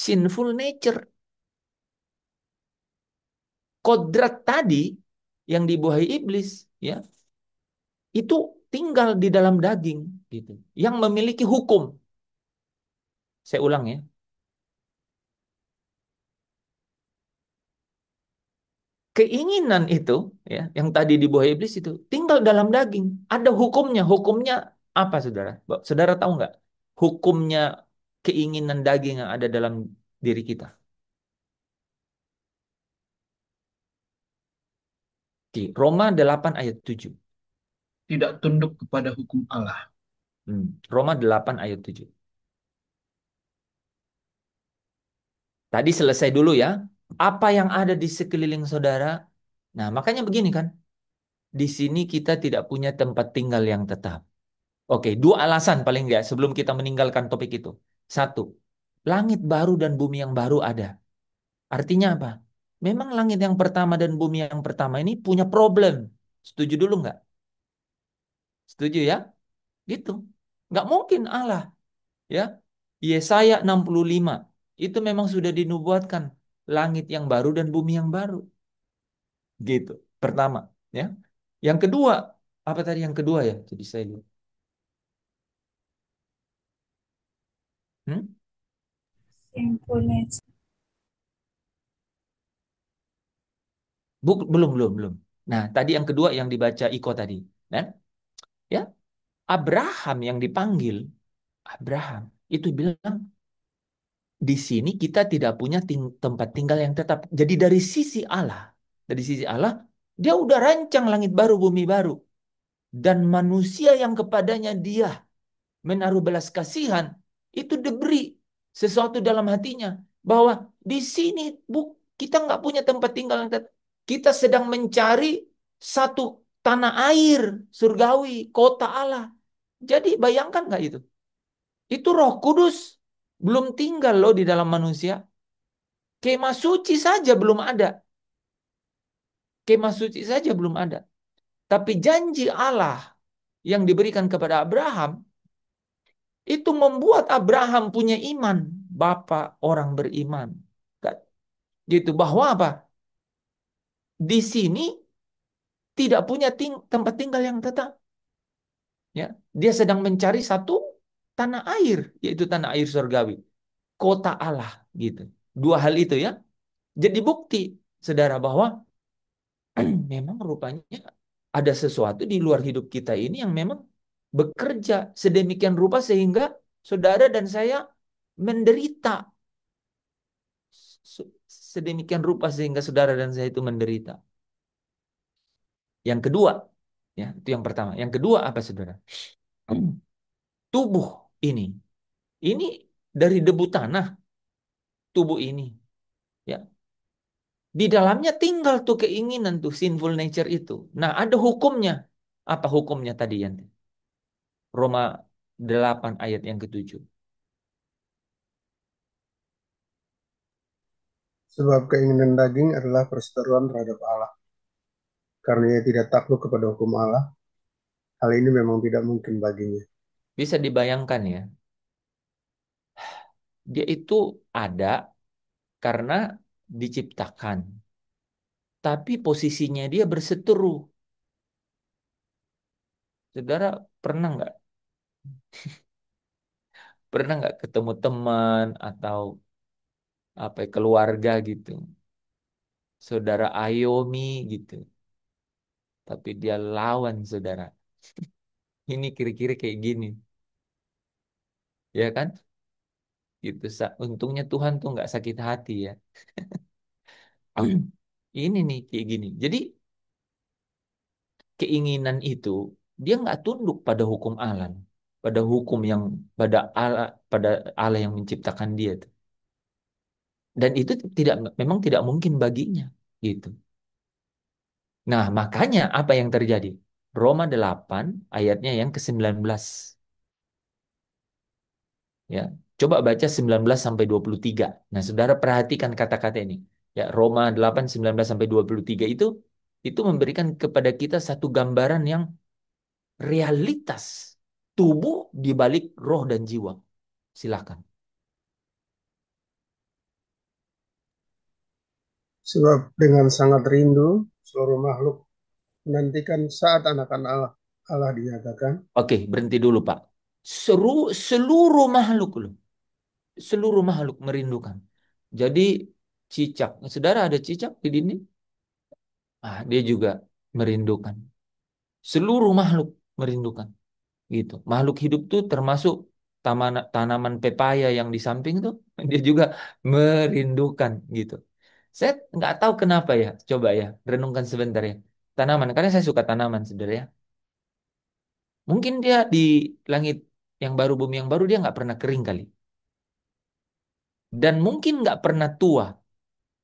Sinful nature. Kodrat tadi yang dibuahi iblis, ya, itu tinggal di dalam daging, gitu. Yang memiliki hukum. Saya ulang ya. Keinginan itu, ya, yang tadi dibuahi iblis itu tinggal dalam daging. Ada hukumnya. Hukumnya apa, saudara? Saudara tahu nggak? Hukumnya keinginan daging yang ada dalam diri kita. Di Roma 8 ayat 7. Tidak tunduk kepada hukum Allah. Roma 8 ayat 7. Tadi selesai dulu ya. Apa yang ada di sekeliling saudara? Nah, makanya begini kan. Di sini kita tidak punya tempat tinggal yang tetap. Oke, dua alasan paling nggak sebelum kita meninggalkan topik itu. Satu, langit baru dan bumi yang baru ada. Artinya apa? Memang langit yang pertama dan bumi yang pertama ini punya problem. Setuju dulu nggak? Setuju ya? Gitu. Nggak mungkin Allah. Ya, Yesaya 65 itu memang sudah dinubuatkan langit yang baru dan bumi yang baru. Gitu. Pertama, ya. Yang kedua, apa tadi yang kedua ya? Jadi saya lupa. Hmm? Sinfulness. Belum. Nah, tadi yang kedua yang dibaca Iko tadi, kan? Ya, Abraham yang dipanggil, Abraham itu bilang di sini kita tidak punya tempat tinggal yang tetap. Jadi dari sisi Allah, dia udah rancang langit baru, bumi baru. Dan manusia yang kepadanya dia menaruh belas kasihan, itu diberi sesuatu dalam hatinya. Bahwa di sini kita nggak punya tempat tinggal yang tetap. Kita sedang mencari satu tanah air surgawi, kota Allah. Jadi bayangkan nggak itu? Itu Roh Kudus belum tinggal loh di dalam manusia. Kemah suci saja belum ada. Kemah suci saja belum ada. Tapi janji Allah yang diberikan kepada Abraham itu membuat Abraham punya iman. Bapak orang beriman. Kan? Gitu. Bahwa apa? Di sini tidak punya tempat tinggal yang tetap. Ya, dia sedang mencari satu tanah air, yaitu tanah air surgawi, kota Allah, gitu. Dua hal itu ya. Jadi bukti, saudara, bahwa memang rupanya ada sesuatu di luar hidup kita ini yang memang bekerja sedemikian rupa sehingga saudara dan saya menderita. Sedemikian rupa sehingga saudara dan saya itu menderita. Yang kedua, ya, itu yang pertama. Yang kedua apa, saudara? Tubuh ini dari debu tanah, tubuh ini, ya. Di dalamnya tinggal tuh keinginan tuh sinful nature itu. Nah, ada hukumnya. Apa hukumnya tadi, Yanti? Roma 8 ayat yang ketujuh. Sebab keinginan daging adalah perseteruan terhadap Allah. Karena ia tidak takluk kepada hukum Allah, hal ini memang tidak mungkin baginya. Bisa dibayangkan ya. Dia itu ada karena diciptakan. Tapi posisinya dia berseteru. Saudara pernah nggak ketemu teman atau apa ya, keluarga gitu, saudara ayomi gitu, tapi dia lawan saudara. Ini kira-kira kayak gini, ya kan? Gitu. Untungnya Tuhan tuh nggak sakit hati ya. Ini nih kayak gini. Jadi keinginan itu dia nggak tunduk pada hukum alam, pada hukum yang pada Allah yang menciptakan dia tuh. Dan itu memang tidak mungkin baginya, gitu. Nah, makanya apa yang terjadi? Roma 8 ayatnya yang ke-19. Ya. Coba baca 19 sampai 23. Nah, Saudara perhatikan kata-kata ini. Ya, Roma 8 19 sampai 23 itu memberikan kepada kita satu gambaran yang realitas tubuh di balik roh dan jiwa. Silakan. Sebab dengan sangat rindu, seluruh makhluk menantikan saat anak-anak Allah dinyatakan. Oke, berhenti dulu, Pak. Seluruh makhluk loh. Seluruh makhluk merindukan. Jadi cicak, saudara ada cicak di dinding? Ah, dia juga merindukan. Seluruh makhluk merindukan, gitu. Makhluk hidup tuh termasuk tanaman pepaya yang di samping tuh, dia juga merindukan, gitu. Saya nggak tahu kenapa ya, coba ya, renungkan sebentar ya. Tanaman, karena saya suka tanaman, saudara ya. Mungkin dia di langit yang baru, bumi yang baru, dia nggak pernah kering kali. Dan mungkin nggak pernah tua.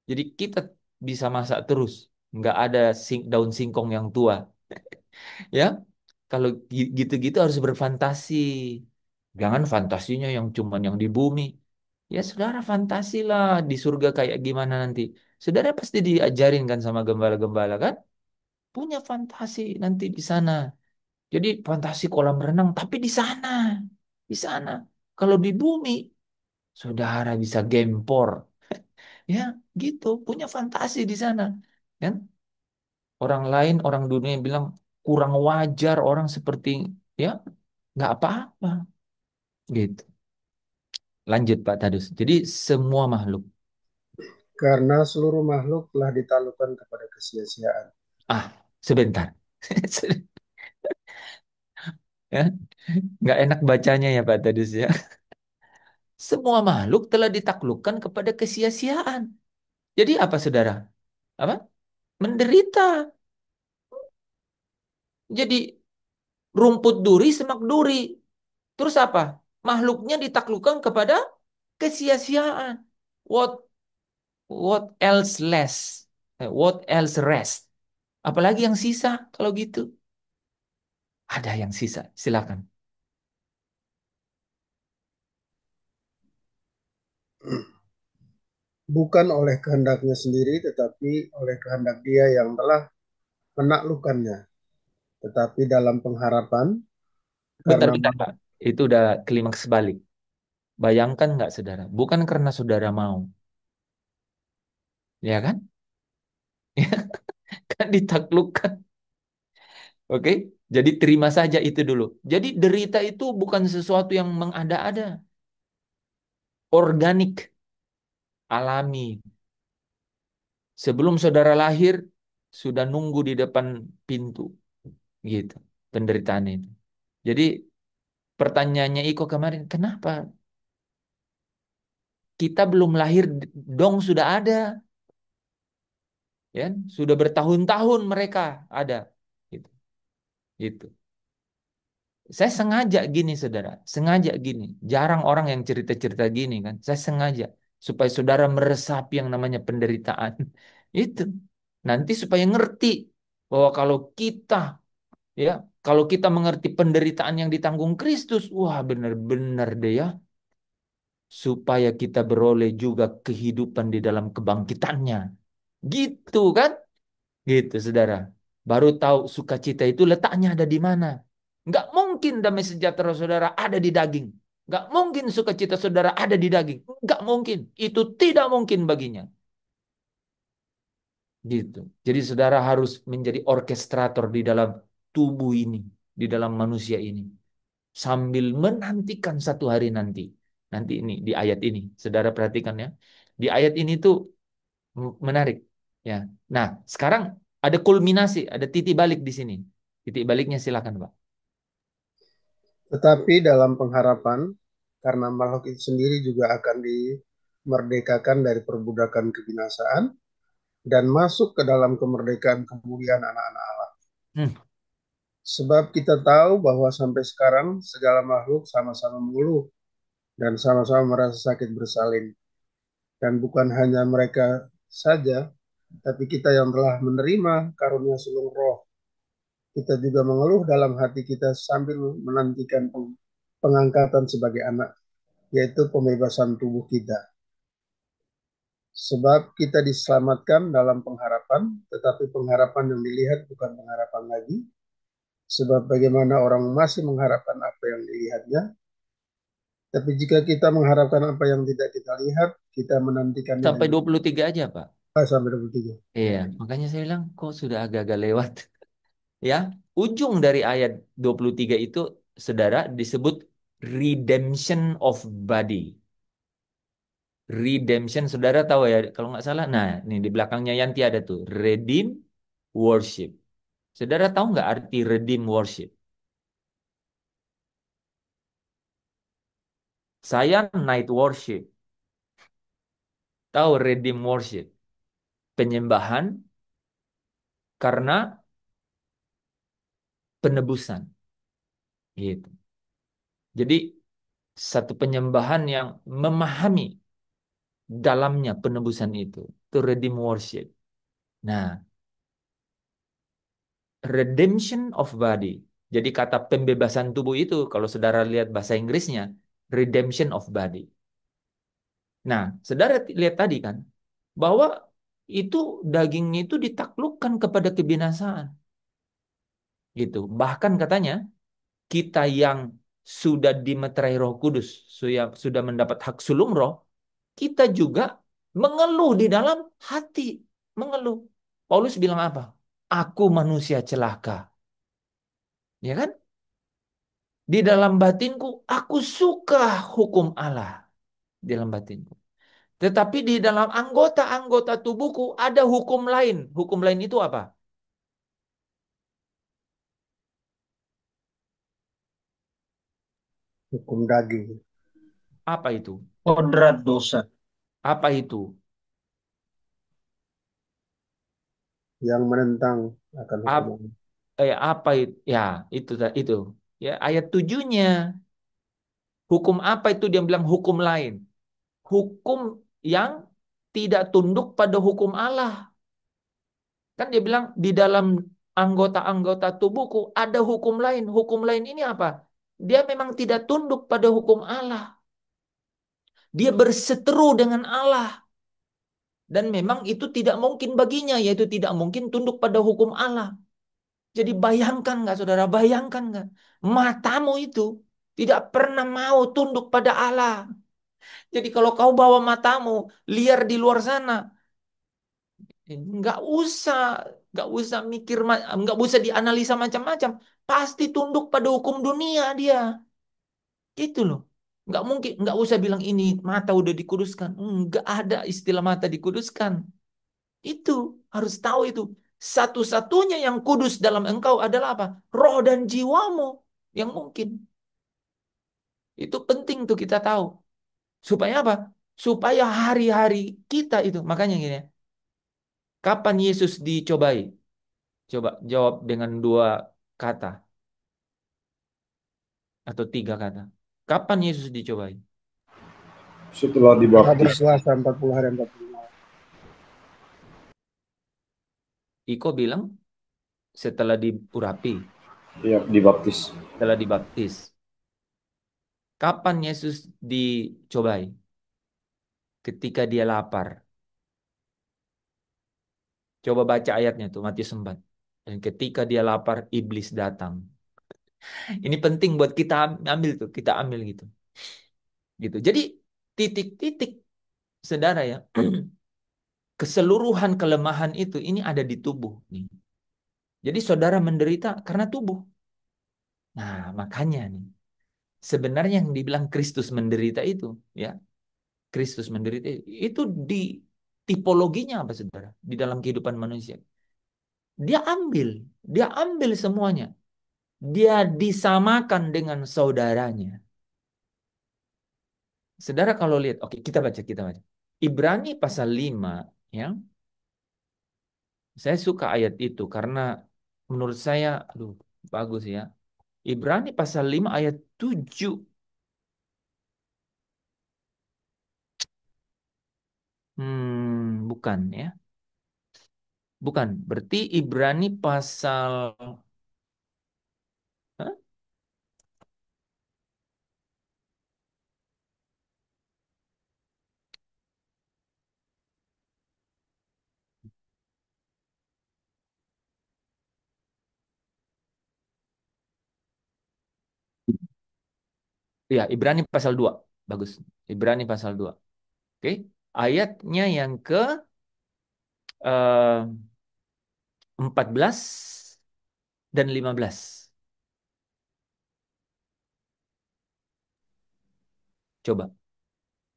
Jadi kita bisa masak terus. Nggak ada daun singkong yang tua. Ya, kalau gitu-gitu harus berfantasi. Jangan fantasinya yang cuman yang di bumi. Ya, saudara fantasilah di surga kayak gimana nanti. Saudara pasti diajarin kan sama gembala-gembala kan? Punya fantasi nanti di sana. Jadi fantasi kolam renang, tapi di sana. Di sana. Kalau di bumi, saudara bisa gempor. Ya, gitu. Punya fantasi di sana. Kan? Orang lain, orang dunia bilang kurang wajar orang seperti, ya, nggak apa-apa. Gitu. Lanjut Pak Tadus. Jadi semua makhluk. Karena seluruh makhluk telah ditaklukkan kepada kesia-siaan. Ah, sebentar. Ya, nggak enak bacanya ya Pak Tadus ya. Semua makhluk telah ditaklukkan kepada kesia-siaan. Jadi apa saudara? Apa? Menderita. Jadi rumput duri, semak duri. Terus apa? Makhluknya ditaklukkan kepada kesia-siaan. What what else less? What else rest? Apalagi yang sisa kalau gitu? Ada yang sisa. Silakan. Bukan oleh kehendaknya sendiri, tetapi oleh kehendak Dia yang telah menaklukkannya. Tetapi dalam pengharapan, karena Bentar-bentar, Pak. Itu udah klimaks balik. Bayangkan nggak, saudara? Bukan karena saudara mau. Ya kan? Kan ditaklukkan. Oke? Jadi terima saja itu dulu. Jadi derita itu bukan sesuatu yang mengada-ada, organik, alami. Sebelum saudara lahir, sudah nunggu di depan pintu. Gitu. Penderitaan itu. Jadi pertanyaannya Iko kemarin, kenapa kita belum lahir dong sudah ada? Ya, kan? Sudah bertahun-tahun mereka ada. Gitu. Gitu. Saya sengaja gini, saudara. Sengaja gini. Jarang orang yang cerita-cerita gini kan. Saya sengaja. Supaya saudara meresapi yang namanya penderitaan. Itu. Nanti supaya ngerti bahwa ya, kalau kita mengerti penderitaan yang ditanggung Kristus, wah benar-benar deh ya. Supaya kita beroleh juga kehidupan di dalam kebangkitannya. Gitu kan? Gitu, saudara. Baru tahu sukacita itu letaknya ada di mana. Nggak mungkin damai sejahtera saudara ada di daging. Nggak mungkin sukacita saudara ada di daging. Nggak mungkin. Itu tidak mungkin baginya. Gitu. Jadi saudara harus menjadi orkestrator di dalam tubuh ini. Di dalam manusia ini. Sambil menantikan satu hari nanti. Nanti ini, di ayat ini. Saudara perhatikan ya. Di ayat ini tuh menarik. Ya. Nah, sekarang ada kulminasi, ada titik balik di sini. Titik baliknya silakan, Pak. Tetapi dalam pengharapan, karena makhluk itu sendiri juga akan dimerdekakan dari perbudakan kebinasaan dan masuk ke dalam kemerdekaan kemuliaan anak-anak Allah. Hmm. Sebab kita tahu bahwa sampai sekarang segala makhluk sama-sama mengeluh dan sama-sama merasa sakit bersalin. Dan bukan hanya mereka saja, tapi kita yang telah menerima karunia sulung roh, kita juga mengeluh dalam hati kita sambil menantikan pengangkatan sebagai anak, yaitu pembebasan tubuh kita. Sebab kita diselamatkan dalam pengharapan, tetapi pengharapan yang dilihat bukan pengharapan lagi. Sebab bagaimana orang masih mengharapkan apa yang dilihatnya, tapi jika kita mengharapkan apa yang tidak kita lihat, kita menantikannya Sampai dengan 23 aja, Pak. sampai 23. Iya, makanya saya bilang kok sudah agak-agak lewat. Ya, ujung dari ayat 23 itu, saudara, disebut redemption of body. Redemption, saudara tahu ya, kalau nggak salah. Nah, ini di belakangnya Yanti ada tuh, redeem worship. Saudara tahu nggak arti redeem worship? Saya night worship. Tahu redeem worship? Penyembahan karena penebusan. Gitu. Jadi satu penyembahan yang memahami dalamnya penebusan itu. Itu redeem worship. Nah, redemption of body. Jadi kata pembebasan tubuh itu kalau saudara lihat bahasa Inggrisnya redemption of body. Nah, saudara lihat tadi kan bahwa itu dagingnya itu ditaklukkan kepada kebinasaan. Gitu. Bahkan katanya kita yang sudah dimeterai Roh Kudus, sudah mendapat hak sulung roh, kita juga mengeluh di dalam hati, mengeluh. Paulus bilang apa? Aku manusia celaka. Ya kan? Di dalam batinku, aku suka hukum Allah. Di dalam batinku. Tetapi di dalam anggota-anggota tubuhku ada hukum lain. Hukum lain itu apa? Hukum daging Apa itu? Kodrat dosa. Apa itu? yang menentang akan hukum Ap- Allah. apa itu? Ya, itu. Ya, ayat 7-nya. Hukum apa itu dia bilang hukum lain? Hukum yang tidak tunduk pada hukum Allah. Kan dia bilang di dalam anggota-anggota tubuhku ada hukum lain. Hukum lain ini apa? Dia memang tidak tunduk pada hukum Allah. Dia berseteru dengan Allah. Dan memang itu tidak mungkin baginya, yaitu tidak mungkin tunduk pada hukum Allah. Jadi bayangkan nggak saudara, bayangkan nggak? Matamu itu tidak pernah mau tunduk pada Allah. Jadi kalau kau bawa matamu liar di luar sana, Nggak nggak usah mikir, nggak usah dianalisa macam-macam. Pasti tunduk pada hukum dunia dia. Gitu loh. Nggak mungkin, nggak usah bilang ini mata udah dikuduskan. Nggak ada istilah mata dikuduskan. Itu harus tahu itu. Satu-satunya yang kudus dalam engkau adalah apa? Roh dan jiwamu yang mungkin. Itu penting tuh kita tahu. Supaya apa? Supaya hari-hari kita itu. Makanya gini ya. Kapan Yesus dicobai? Coba jawab dengan dua kata atau tiga kata. Kapan Yesus dicobai? Setelah Setelah dibaptis. berpuasa 40 hari 40 malam. Iko bilang setelah diurapi, Ya, dibaptis. setelah dibaptis. Kapan Yesus dicobai? Ketika dia lapar. Coba baca ayatnya tuh, Matius 4. Dan ketika dia lapar, iblis datang. Ini penting buat kita ambil tuh, kita ambil gitu. Gitu. Jadi titik-titik saudara ya, keseluruhan kelemahan itu ini ada di tubuh nih. Jadi saudara menderita karena tubuh. Nah, makanya nih, sebenarnya yang dibilang Kristus menderita itu, ya, Kristus menderita itu di tipologinya apa saudara? Di dalam kehidupan manusia. Dia ambil, dia ambil semuanya. Dia disamakan dengan saudaranya. Saudara kalau lihat, oke kita baca, kita baca. Ibrani pasal 5, ya. Saya suka ayat itu karena menurut saya, aduh, bagus ya. Ibrani pasal 5 ayat 7. Bukan ya. Bukan, berarti Ibrani pasal, hah? Ya, Ibrani pasal 2. Bagus. Ibrani pasal 2. Oke. Ayatnya yang ke eh, 14 dan 15. Coba.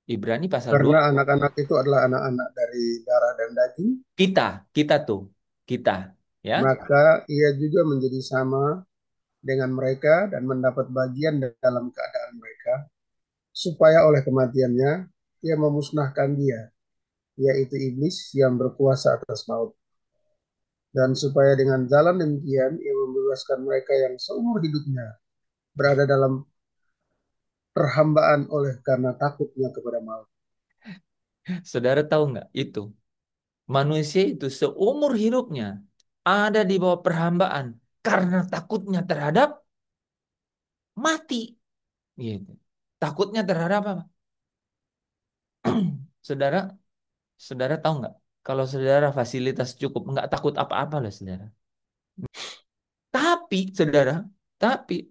Ibrani pasal 2. Karena anak-anak itu adalah anak-anak dari darah dan daging, Kita tuh. Kita. Ya. maka ia juga menjadi sama dengan mereka dan mendapat bagian dalam keadaan mereka, supaya oleh kematiannya ia memusnahkan dia, yaitu iblis yang berkuasa atas maut. Dan supaya dengan jalan demikian ia membebaskan mereka yang seumur hidupnya berada dalam perhambaan oleh karena takutnya kepada maut. Saudara tahu nggak itu? Manusia itu seumur hidupnya ada di bawah perhambaan karena takutnya terhadap mati. Gitu. Takutnya terhadap apa? Saudara, saudara tahu nggak? Kalau saudara fasilitas cukup, nggak takut apa-apa lah saudara. Tapi, saudara, tapi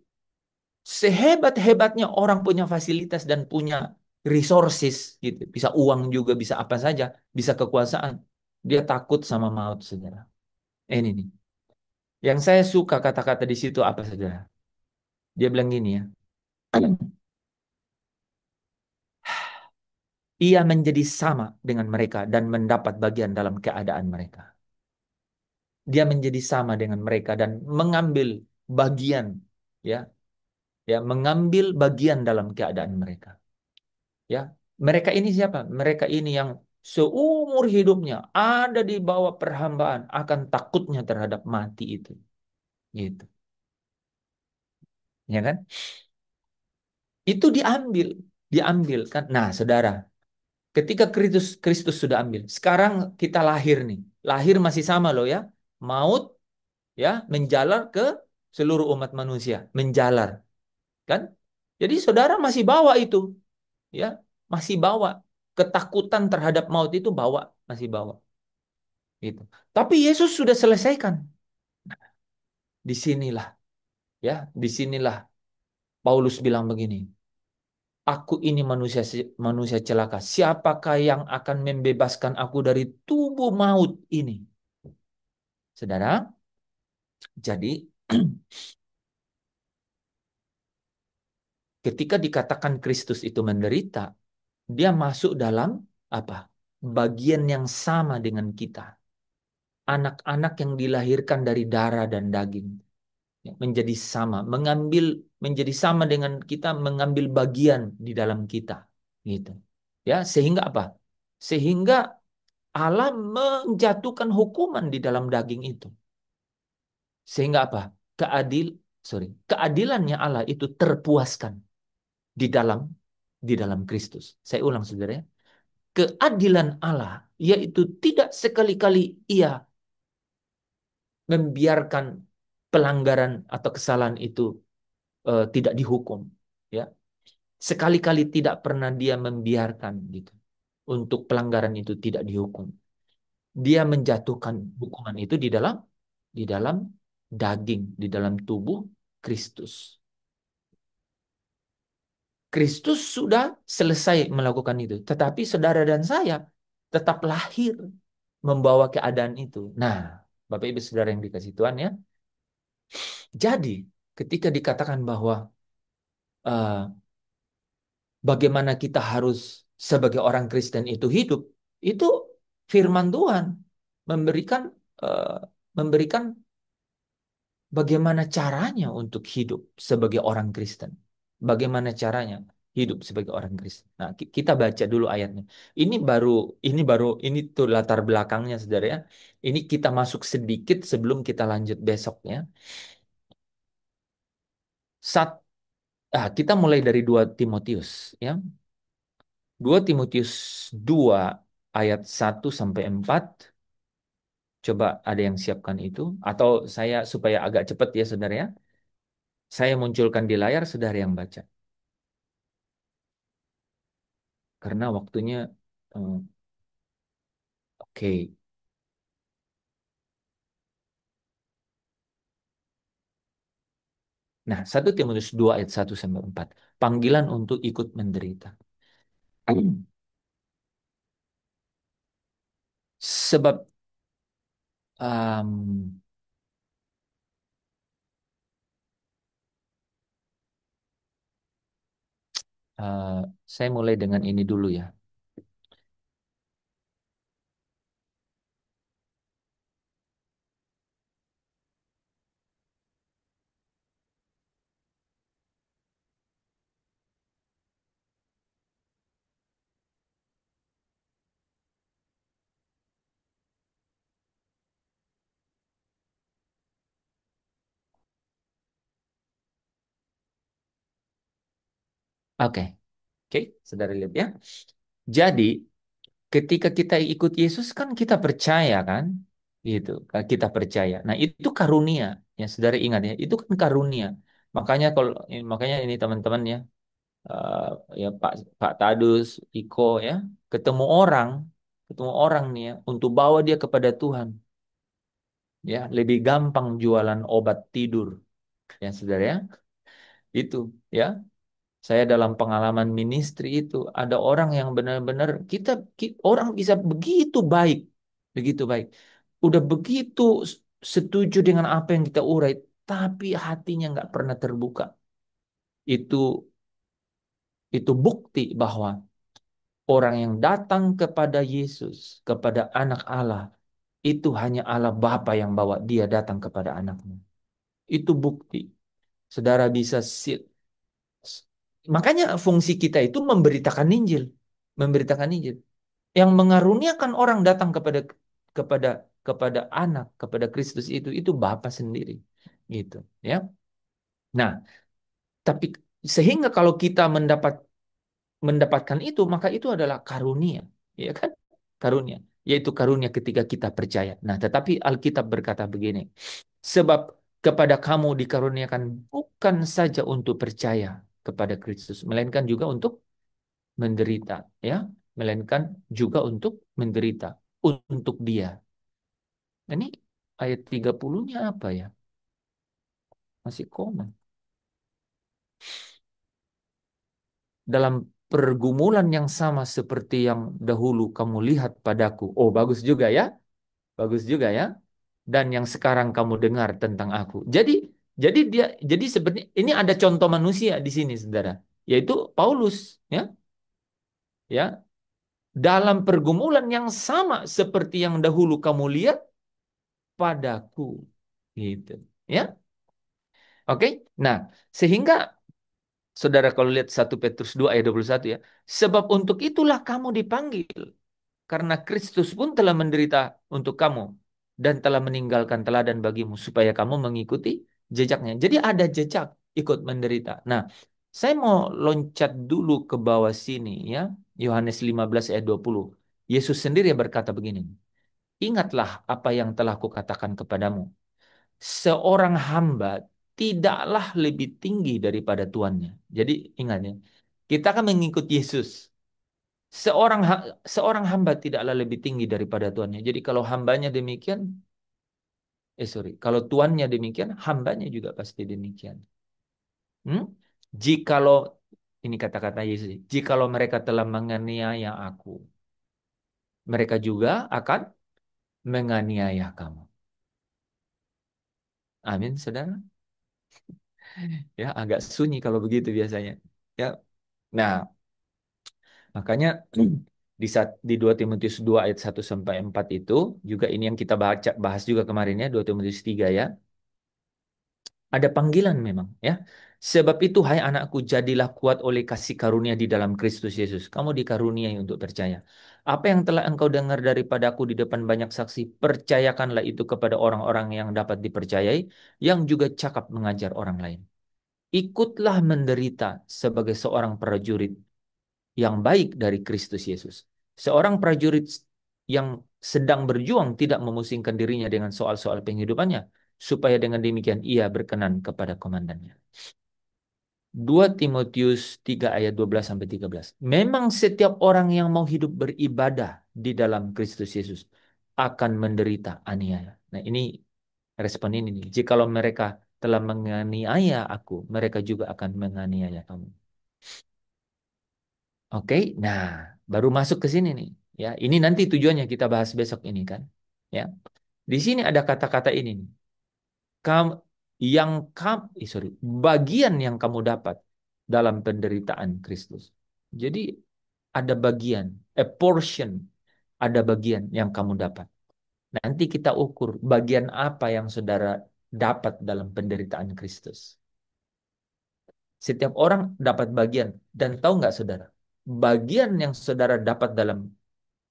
sehebat-hebatnya orang punya fasilitas dan punya resources, gitu, bisa uang juga, bisa apa saja, bisa kekuasaan, dia takut sama maut, saudara. Ini nih, yang saya suka kata-kata di situ apa, saudara? Dia bilang gini ya, ia menjadi sama dengan mereka dan mendapat bagian dalam keadaan mereka. Dia menjadi sama dengan mereka dan mengambil bagian, ya, ya, mengambil bagian dalam keadaan mereka. Ya, mereka ini siapa? Mereka ini yang seumur hidupnya ada di bawah perhambaan akan takutnya terhadap mati itu. Gitu. Ya kan? Itu diambil, diambil kan. Nah, saudara, ketika Kristus Kristus sudah ambil, sekarang kita lahir nih. Lahir masih sama loh ya. Maut ya menjalar ke seluruh umat manusia, menjalar, kan? Jadi saudara masih bawa itu, ya, masih bawa ketakutan terhadap maut itu bawa, masih bawa. Gitu. Tapi Yesus sudah selesaikan. Disinilah, ya, disinilah Paulus bilang begini. Aku ini manusia celaka. Siapakah yang akan membebaskan aku dari tubuh maut ini? Saudara, jadi ketika dikatakan Kristus itu menderita, dia masuk dalam apa? Bagian yang sama dengan kita. Anak-anak yang dilahirkan dari darah dan daging. Ya, menjadi sama, menjadi sama dengan kita, mengambil bagian di dalam kita. Gitu. Ya, sehingga apa? Sehingga Allah menjatuhkan hukuman di dalam daging itu. Sehingga apa? Keadilannya Allah itu terpuaskan di dalam Kristus. Saya ulang saudara ya. Keadilan Allah yaitu tidak sekali-kali ia membiarkan pelanggaran atau kesalahan itu tidak dihukum, ya. Sekali-kali tidak pernah dia membiarkan gitu untuk pelanggaran itu tidak dihukum. Dia menjatuhkan hukuman itu di dalam daging, di dalam tubuh Kristus. Kristus sudah selesai melakukan itu, tetapi saudara dan saya tetap lahir membawa keadaan itu. Nah, Bapak Ibu Saudara yang dikasih Tuhan ya. Jadi, ketika dikatakan bahwa eh, bagaimana kita harus sebagai orang Kristen itu hidup, itu firman Tuhan memberikan eh, memberikan bagaimana caranya untuk hidup sebagai orang Kristen. Bagaimana caranya hidup sebagai orang Kristen. Nah, kita baca dulu ayatnya. Ini baru ini tuh latar belakangnya Saudara ya. Ini kita masuk sedikit sebelum kita lanjut besoknya. Sat, kita mulai dari 2 Timotius ya. 2 Timotius 2 ayat 1 sampai 4. Coba ada yang siapkan itu. Atau saya supaya agak cepat ya saudara ya. Saya munculkan di layar, saudara yang baca. Karena waktunya, eh, oke. Nah, 1 Timotius 2 ayat 1 sampai 4. Panggilan untuk ikut menderita. Sebab em, eh, saya mulai dengan ini dulu ya. Oke, oke, saudara lihat ya. Jadi, ketika kita ikut Yesus kan kita percaya kan, gitu. Kita percaya. Nah, itu karunia. Ya, saudara ingat ya, itu kan karunia. Makanya ini teman-teman ya, eh, ya Pak Pak Tadus, Iko ya, ketemu orang, nih ya, untuk bawa dia kepada Tuhan. Ya, lebih gampang jualan obat tidur, ya saudara ya. Itu ya. Saya dalam pengalaman ministry itu ada orang yang benar-benar orang bisa begitu baik. Udah begitu setuju dengan apa yang kita urai, tapi hatinya nggak pernah terbuka. Itu bukti bahwa orang yang datang kepada Yesus, kepada Anak Allah, itu hanya Allah Bapa yang bawa dia datang kepada anaknya. Itu bukti. Saudara bisa makanya fungsi kita itu memberitakan Injil, memberitakan Injil. Yang mengaruniakan orang datang kepada anak, kepada Kristus itu Bapa sendiri, gitu, ya. Nah, tapi sehingga kalau kita mendapatkan itu, maka itu adalah karunia, ya kan? Karunia, yaitu karunia ketika kita percaya. Nah, tetapi Alkitab berkata begini, sebab kepada kamu dikaruniakan bukan saja untuk percaya kepada Kristus, melainkan juga untuk menderita, ya, melainkan juga untuk menderita untuk Dia. Ini ayat 30-nya apa ya? Masih koma. dalam pergumulan yang sama seperti yang dahulu kamu lihat padaku. Oh, bagus juga ya. Bagus juga ya. Dan yang sekarang kamu dengar tentang aku. Jadi sebenarnya ini ada contoh manusia di sini, Saudara, yaitu Paulus, ya. Ya, dalam pergumulan yang sama seperti yang dahulu kamu lihat padaku. Gitu. Ya. Oke. Nah, sehingga Saudara kalau lihat 1 Petrus 2 ayat 21 ya, sebab untuk itulah kamu dipanggil, karena Kristus pun telah menderita untuk kamu dan telah meninggalkan teladan bagimu supaya kamu mengikuti jejaknya. Jadi ada jejak ikut menderita. Nah, saya mau loncat dulu ke bawah sini ya. Yohanes 15 ayat 20. Yesus sendiri berkata begini. Ingatlah apa yang telah kukatakan kepadamu. Seorang hamba tidaklah lebih tinggi daripada tuannya. Jadi ingat ya, kita akan mengikut Yesus. Seorang hamba tidaklah lebih tinggi daripada tuannya. Jadi kalau hambanya demikian, kalau tuannya demikian, hambanya juga pasti demikian. Hmm? Jikalau ini kata-kata Yesus, jikalau mereka telah menganiaya aku, mereka juga akan menganiaya kamu. Amin, saudara. Ya, agak sunyi kalau begitu biasanya. Ya, nah makanya di 2 Timotius 2 ayat 1 sampai 4 itu juga ini yang kita bahas juga kemarin ya, 2 Timotius 3 ya. Ada panggilan memang ya. Sebab itu hai anakku, jadilah kuat oleh kasih karunia di dalam Kristus Yesus. Kamu dikaruniai untuk percaya. Apa yang telah engkau dengar daripadaku di depan banyak saksi, percayakanlah itu kepada orang-orang yang dapat dipercayai, yang juga cakap mengajar orang lain. Ikutlah menderita sebagai seorang prajurit yang baik dari Kristus Yesus. Seorang prajurit yang sedang berjuang tidak memusingkan dirinya dengan soal-soal penghidupannya, supaya dengan demikian ia berkenan kepada komandannya. 2 Timotius 3 ayat 12 sampai 13. Memang setiap orang yang mau hidup beribadah di dalam Kristus Yesus akan menderita aniaya. Nah, ini respon ini nih. Jikalau mereka telah menganiaya aku, mereka juga akan menganiaya kamu. Oke, nah baru masuk ke sini nih. Ya, ini nanti tujuannya kita bahas besok ini kan. Ya, di sini ada kata-kata ini nih. Kam, yang bagian yang kamu dapat dalam penderitaan Kristus. Jadi ada bagian, a portion, ada bagian yang kamu dapat. Nanti kita ukur bagian apa yang saudara dapat dalam penderitaan Kristus. Setiap orang dapat bagian. Dan tahu nggak saudara? Bagian yang saudara dapat dalam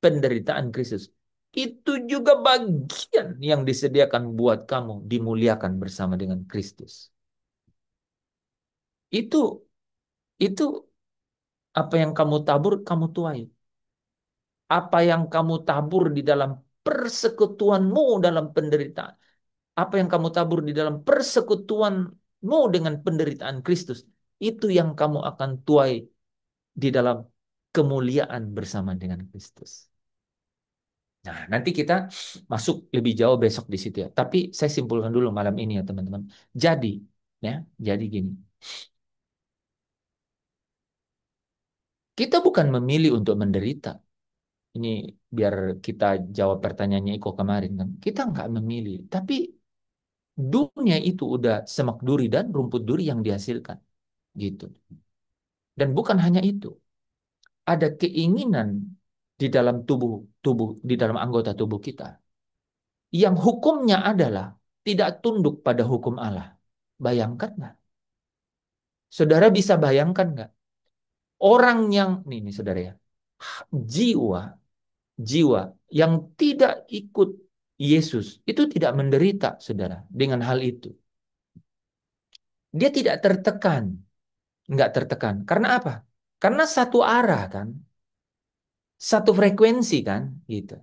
penderitaan Kristus, itu juga bagian yang disediakan buat kamu dimuliakan bersama dengan Kristus. Itu itu apa yang kamu tabur, kamu tuai. Apa yang kamu tabur di dalam persekutuanmu dalam penderitaan. Apa yang kamu tabur di dalam persekutuanmu dengan penderitaan Kristus. Itu yang kamu akan tuai di dalam kemuliaan bersama dengan Kristus. Nah, nanti kita masuk lebih jauh besok di situ ya. Tapi saya simpulkan dulu malam ini ya teman-teman. Jadi, ya, jadi gini. Kita bukan memilih untuk menderita. Ini biar kita jawab pertanyaannya Iko kemarin kan. Kita nggak memilih. Tapi dunia itu udah semak duri dan rumput duri yang dihasilkan. Gitu. Dan bukan hanya itu. Ada keinginan di dalam di dalam anggota tubuh kita yang hukumnya adalah tidak tunduk pada hukum Allah. Bayangkan nggak? Saudara bisa bayangkan nggak? Orang yang, nih saudara ya, jiwa, jiwa yang tidak ikut Yesus, itu tidak menderita, saudara, dengan hal itu. Dia tidak tertekan, nggak tertekan. Karena apa? Karena satu arah kan, satu frekuensi kan, gitu.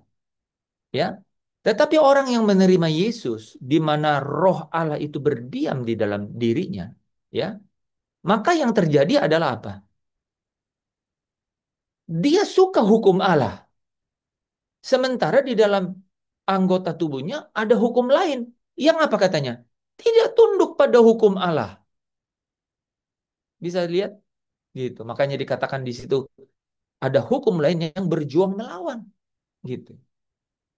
Ya, tetapi orang yang menerima Yesus, di mana Roh Allah itu berdiam di dalam dirinya, ya, maka yang terjadi adalah apa? Dia suka hukum Allah. Sementara di dalam anggota tubuhnya ada hukum lain. Yang apa katanya? Tidak tunduk pada hukum Allah. Bisa lihat? gitu. Makanya dikatakan di situ ada hukum lain yang berjuang melawan, gitu.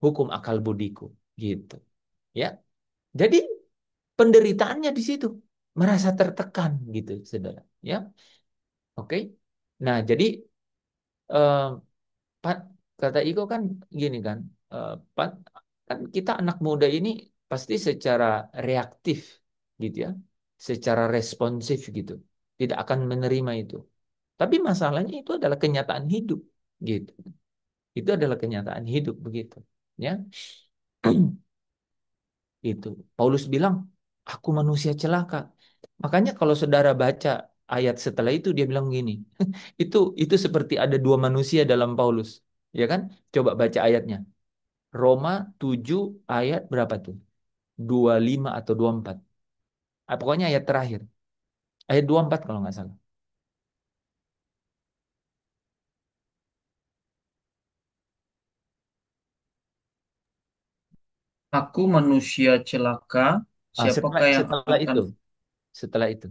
Hukum akal budiku, gitu. Ya, jadi penderitaannya di situ merasa tertekan, gitu, saudara. Ya, oke. Nah, jadi eh, Pak, kata Iko kan gini kan, Pak, kan kita anak muda ini pasti secara reaktif, gitu ya, secara responsif gitu, tidak akan menerima itu. Tapi masalahnya itu adalah kenyataan hidup, gitu. Itu adalah kenyataan hidup begitu, ya. Itu Paulus bilang, aku manusia celaka. Makanya kalau saudara baca ayat setelah itu dia bilang gini, itu seperti ada dua manusia dalam Paulus, ya kan? Coba baca ayatnya. Roma 7 ayat berapa tuh? 25 atau 24. Ah, pokoknya ayat terakhir. Ayat 24 kalau nggak salah. Aku manusia celaka, Ah, setelah siapakah yang setelah akan. itu, setelah itu.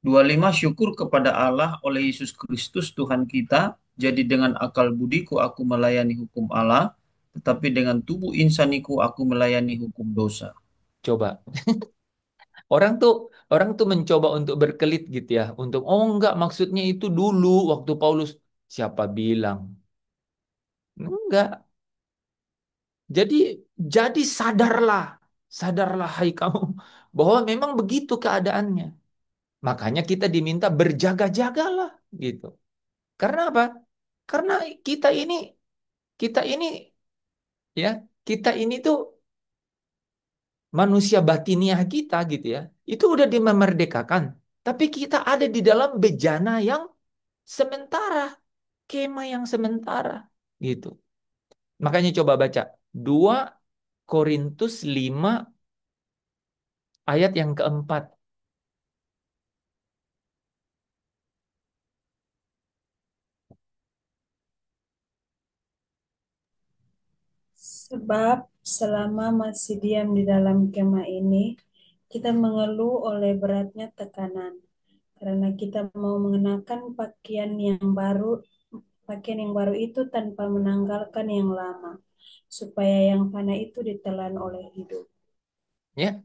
25 Syukur kepada Allah oleh Yesus Kristus Tuhan kita, jadi dengan akal budiku aku melayani hukum Allah, tetapi dengan tubuh insaniku aku melayani hukum dosa. Coba. Orang tuh orang tuh mencoba untuk berkelit gitu ya, untuk oh enggak maksudnya itu dulu waktu Paulus siapa bilang? Enggak. Jadi jadi sadarlah hai kamu bahwa memang begitu keadaannya. Makanya kita diminta berjaga-jagalah gitu. Karena apa? Karena kita ini kita ini ya, kita ini tuh manusia batiniah kita gitu ya. Itu udah dimerdekakan, tapi kita ada di dalam bejana yang sementara, kema yang sementara gitu. Makanya coba baca 2 Korintus 5 ayat yang keempat. Sebab selama masih diam di dalam kemah ini, kita mengeluh oleh beratnya tekanan, karena kita mau mengenakan pakaian yang baru itu tanpa menanggalkan yang lama, supaya yang fana itu ditelan oleh hidup. Ya,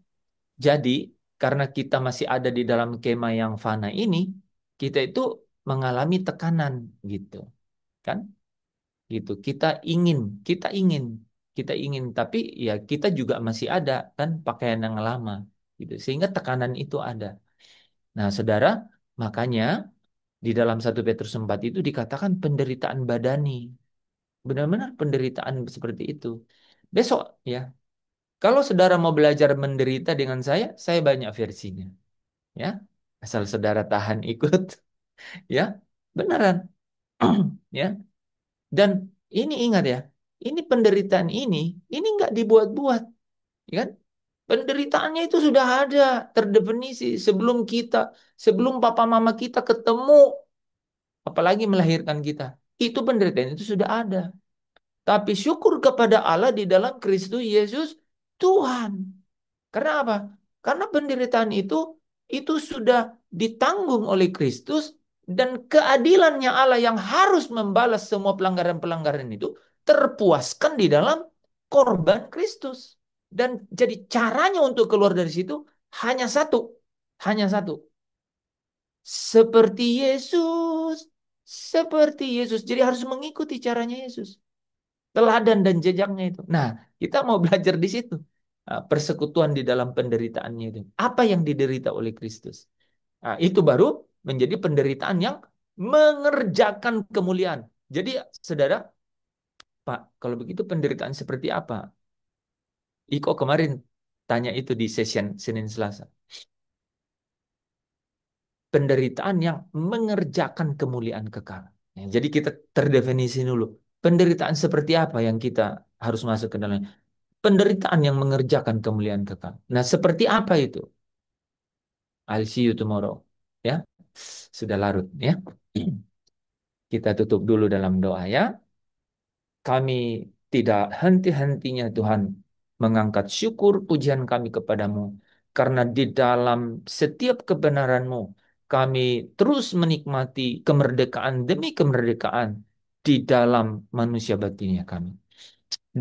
jadi karena kita masih ada di dalam kema yang fana ini, kita itu mengalami tekanan gitu, kan? Gitu. Kita ingin, kita ingin, tapi ya kita juga masih ada kan pakaian yang lama, gitu. Sehingga tekanan itu ada. Nah, saudara, makanya di dalam 1 Petrus 4 itu dikatakan penderitaan badani, benar-benar penderitaan seperti itu. Besok ya, kalau saudara mau belajar menderita dengan saya banyak versinya, ya. Asal saudara tahan ikut, ya, beneran, ya. Dan ini ingat ya, ini penderitaan ini nggak dibuat-buat, ya kan? Penderitaannya itu sudah ada, terdefinisi sebelum papa mama kita ketemu, apalagi melahirkan kita. Itu penderitaan itu sudah ada. Tapi syukur kepada Allah di dalam Kristus Yesus Tuhan. Karena apa? Karena penderitaan itu sudah ditanggung oleh Kristus dan keadilannya Allah yang harus membalas semua pelanggaran-pelanggaran itu terpuaskan di dalam korban Kristus. Dan jadi caranya untuk keluar dari situ hanya satu, hanya satu. Seperti Yesus, seperti Yesus. Jadi harus mengikuti caranya Yesus, teladan dan jejaknya itu. Nah, kita mau belajar di situ. Persekutuan di dalam penderitaannya itu. Apa yang diderita oleh Kristus? Nah, itu baru menjadi penderitaan yang mengerjakan kemuliaan. Jadi, saudara, Pak, kalau begitu penderitaan seperti apa? Iko kemarin tanya itu di session Senin Selasa. Penderitaan yang mengerjakan kemuliaan kekal. Ya, jadi kita terdefinisi dulu. Penderitaan seperti apa yang kita harus masuk ke dalamnya? Penderitaan yang mengerjakan kemuliaan kekal. Nah, seperti apa itu? I'll see you tomorrow. Ya, sudah larut ya. Kita tutup dulu dalam doa ya. Kami tidak henti-hentinya Tuhan mengangkat syukur pujian kami kepadamu. Karena di dalam setiap kebenaran-Mu kami terus menikmati kemerdekaan demi kemerdekaan di dalam manusia batinnya kami.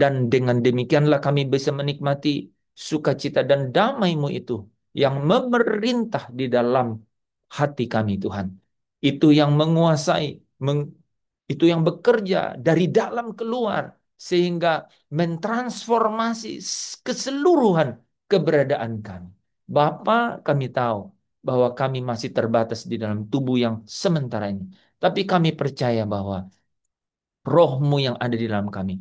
Dan dengan demikianlah kami bisa menikmati sukacita dan damai-Mu itu yang memerintah di dalam hati kami, Tuhan. Itu yang menguasai, itu yang bekerja dari dalam keluar sehingga mentransformasi keseluruhan keberadaan kami. Bapa, kami tahu bahwa kami masih terbatas di dalam tubuh yang sementara ini. Tapi kami percaya bahwa roh-Mu yang ada di dalam kami,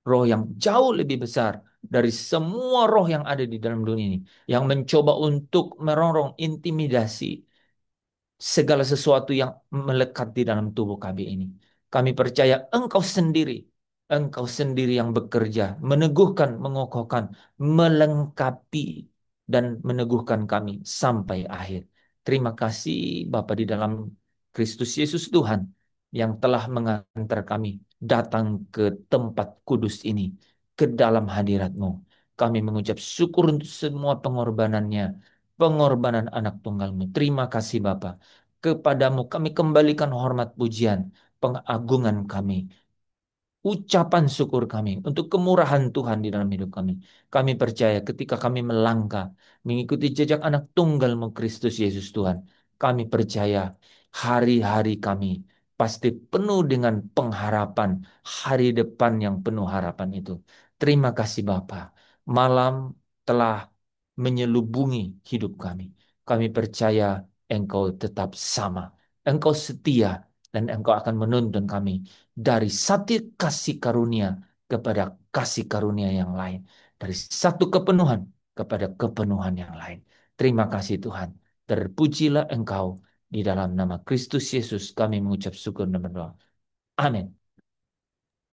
roh yang jauh lebih besar dari semua roh yang ada di dalam dunia ini, yang mencoba untuk merongrong intimidasi segala sesuatu yang melekat di dalam tubuh kami ini. Kami percaya Engkau sendiri yang bekerja, meneguhkan, mengokohkan, melengkapi, dan meneguhkan kami sampai akhir. Terima kasih Bapa di dalam Kristus Yesus Tuhan yang telah mengantar kami datang ke tempat kudus ini, ke dalam hadirat-Mu. Kami mengucap syukur untuk semua pengorbanannya, pengorbanan anak tunggal-Mu. Terima kasih Bapa. Kepadamu kami kembalikan hormat pujian, pengagungan kami, ucapan syukur kami untuk kemurahan Tuhan di dalam hidup kami. Kami percaya ketika kami melangkah mengikuti jejak anak tunggal-Mu Kristus Yesus Tuhan, kami percaya hari-hari kami pasti penuh dengan pengharapan, hari depan yang penuh harapan itu. Terima kasih Bapa. Malam telah menyelubungi hidup kami. Kami percaya Engkau tetap sama. Engkau setia dan Engkau akan menuntun kami dari satu kasih karunia kepada kasih karunia yang lain. Dari satu kepenuhan kepada kepenuhan yang lain. Terima kasih Tuhan. Terpujilah Engkau. Di dalam nama Kristus Yesus kami mengucap syukur dan berdoa. Amin.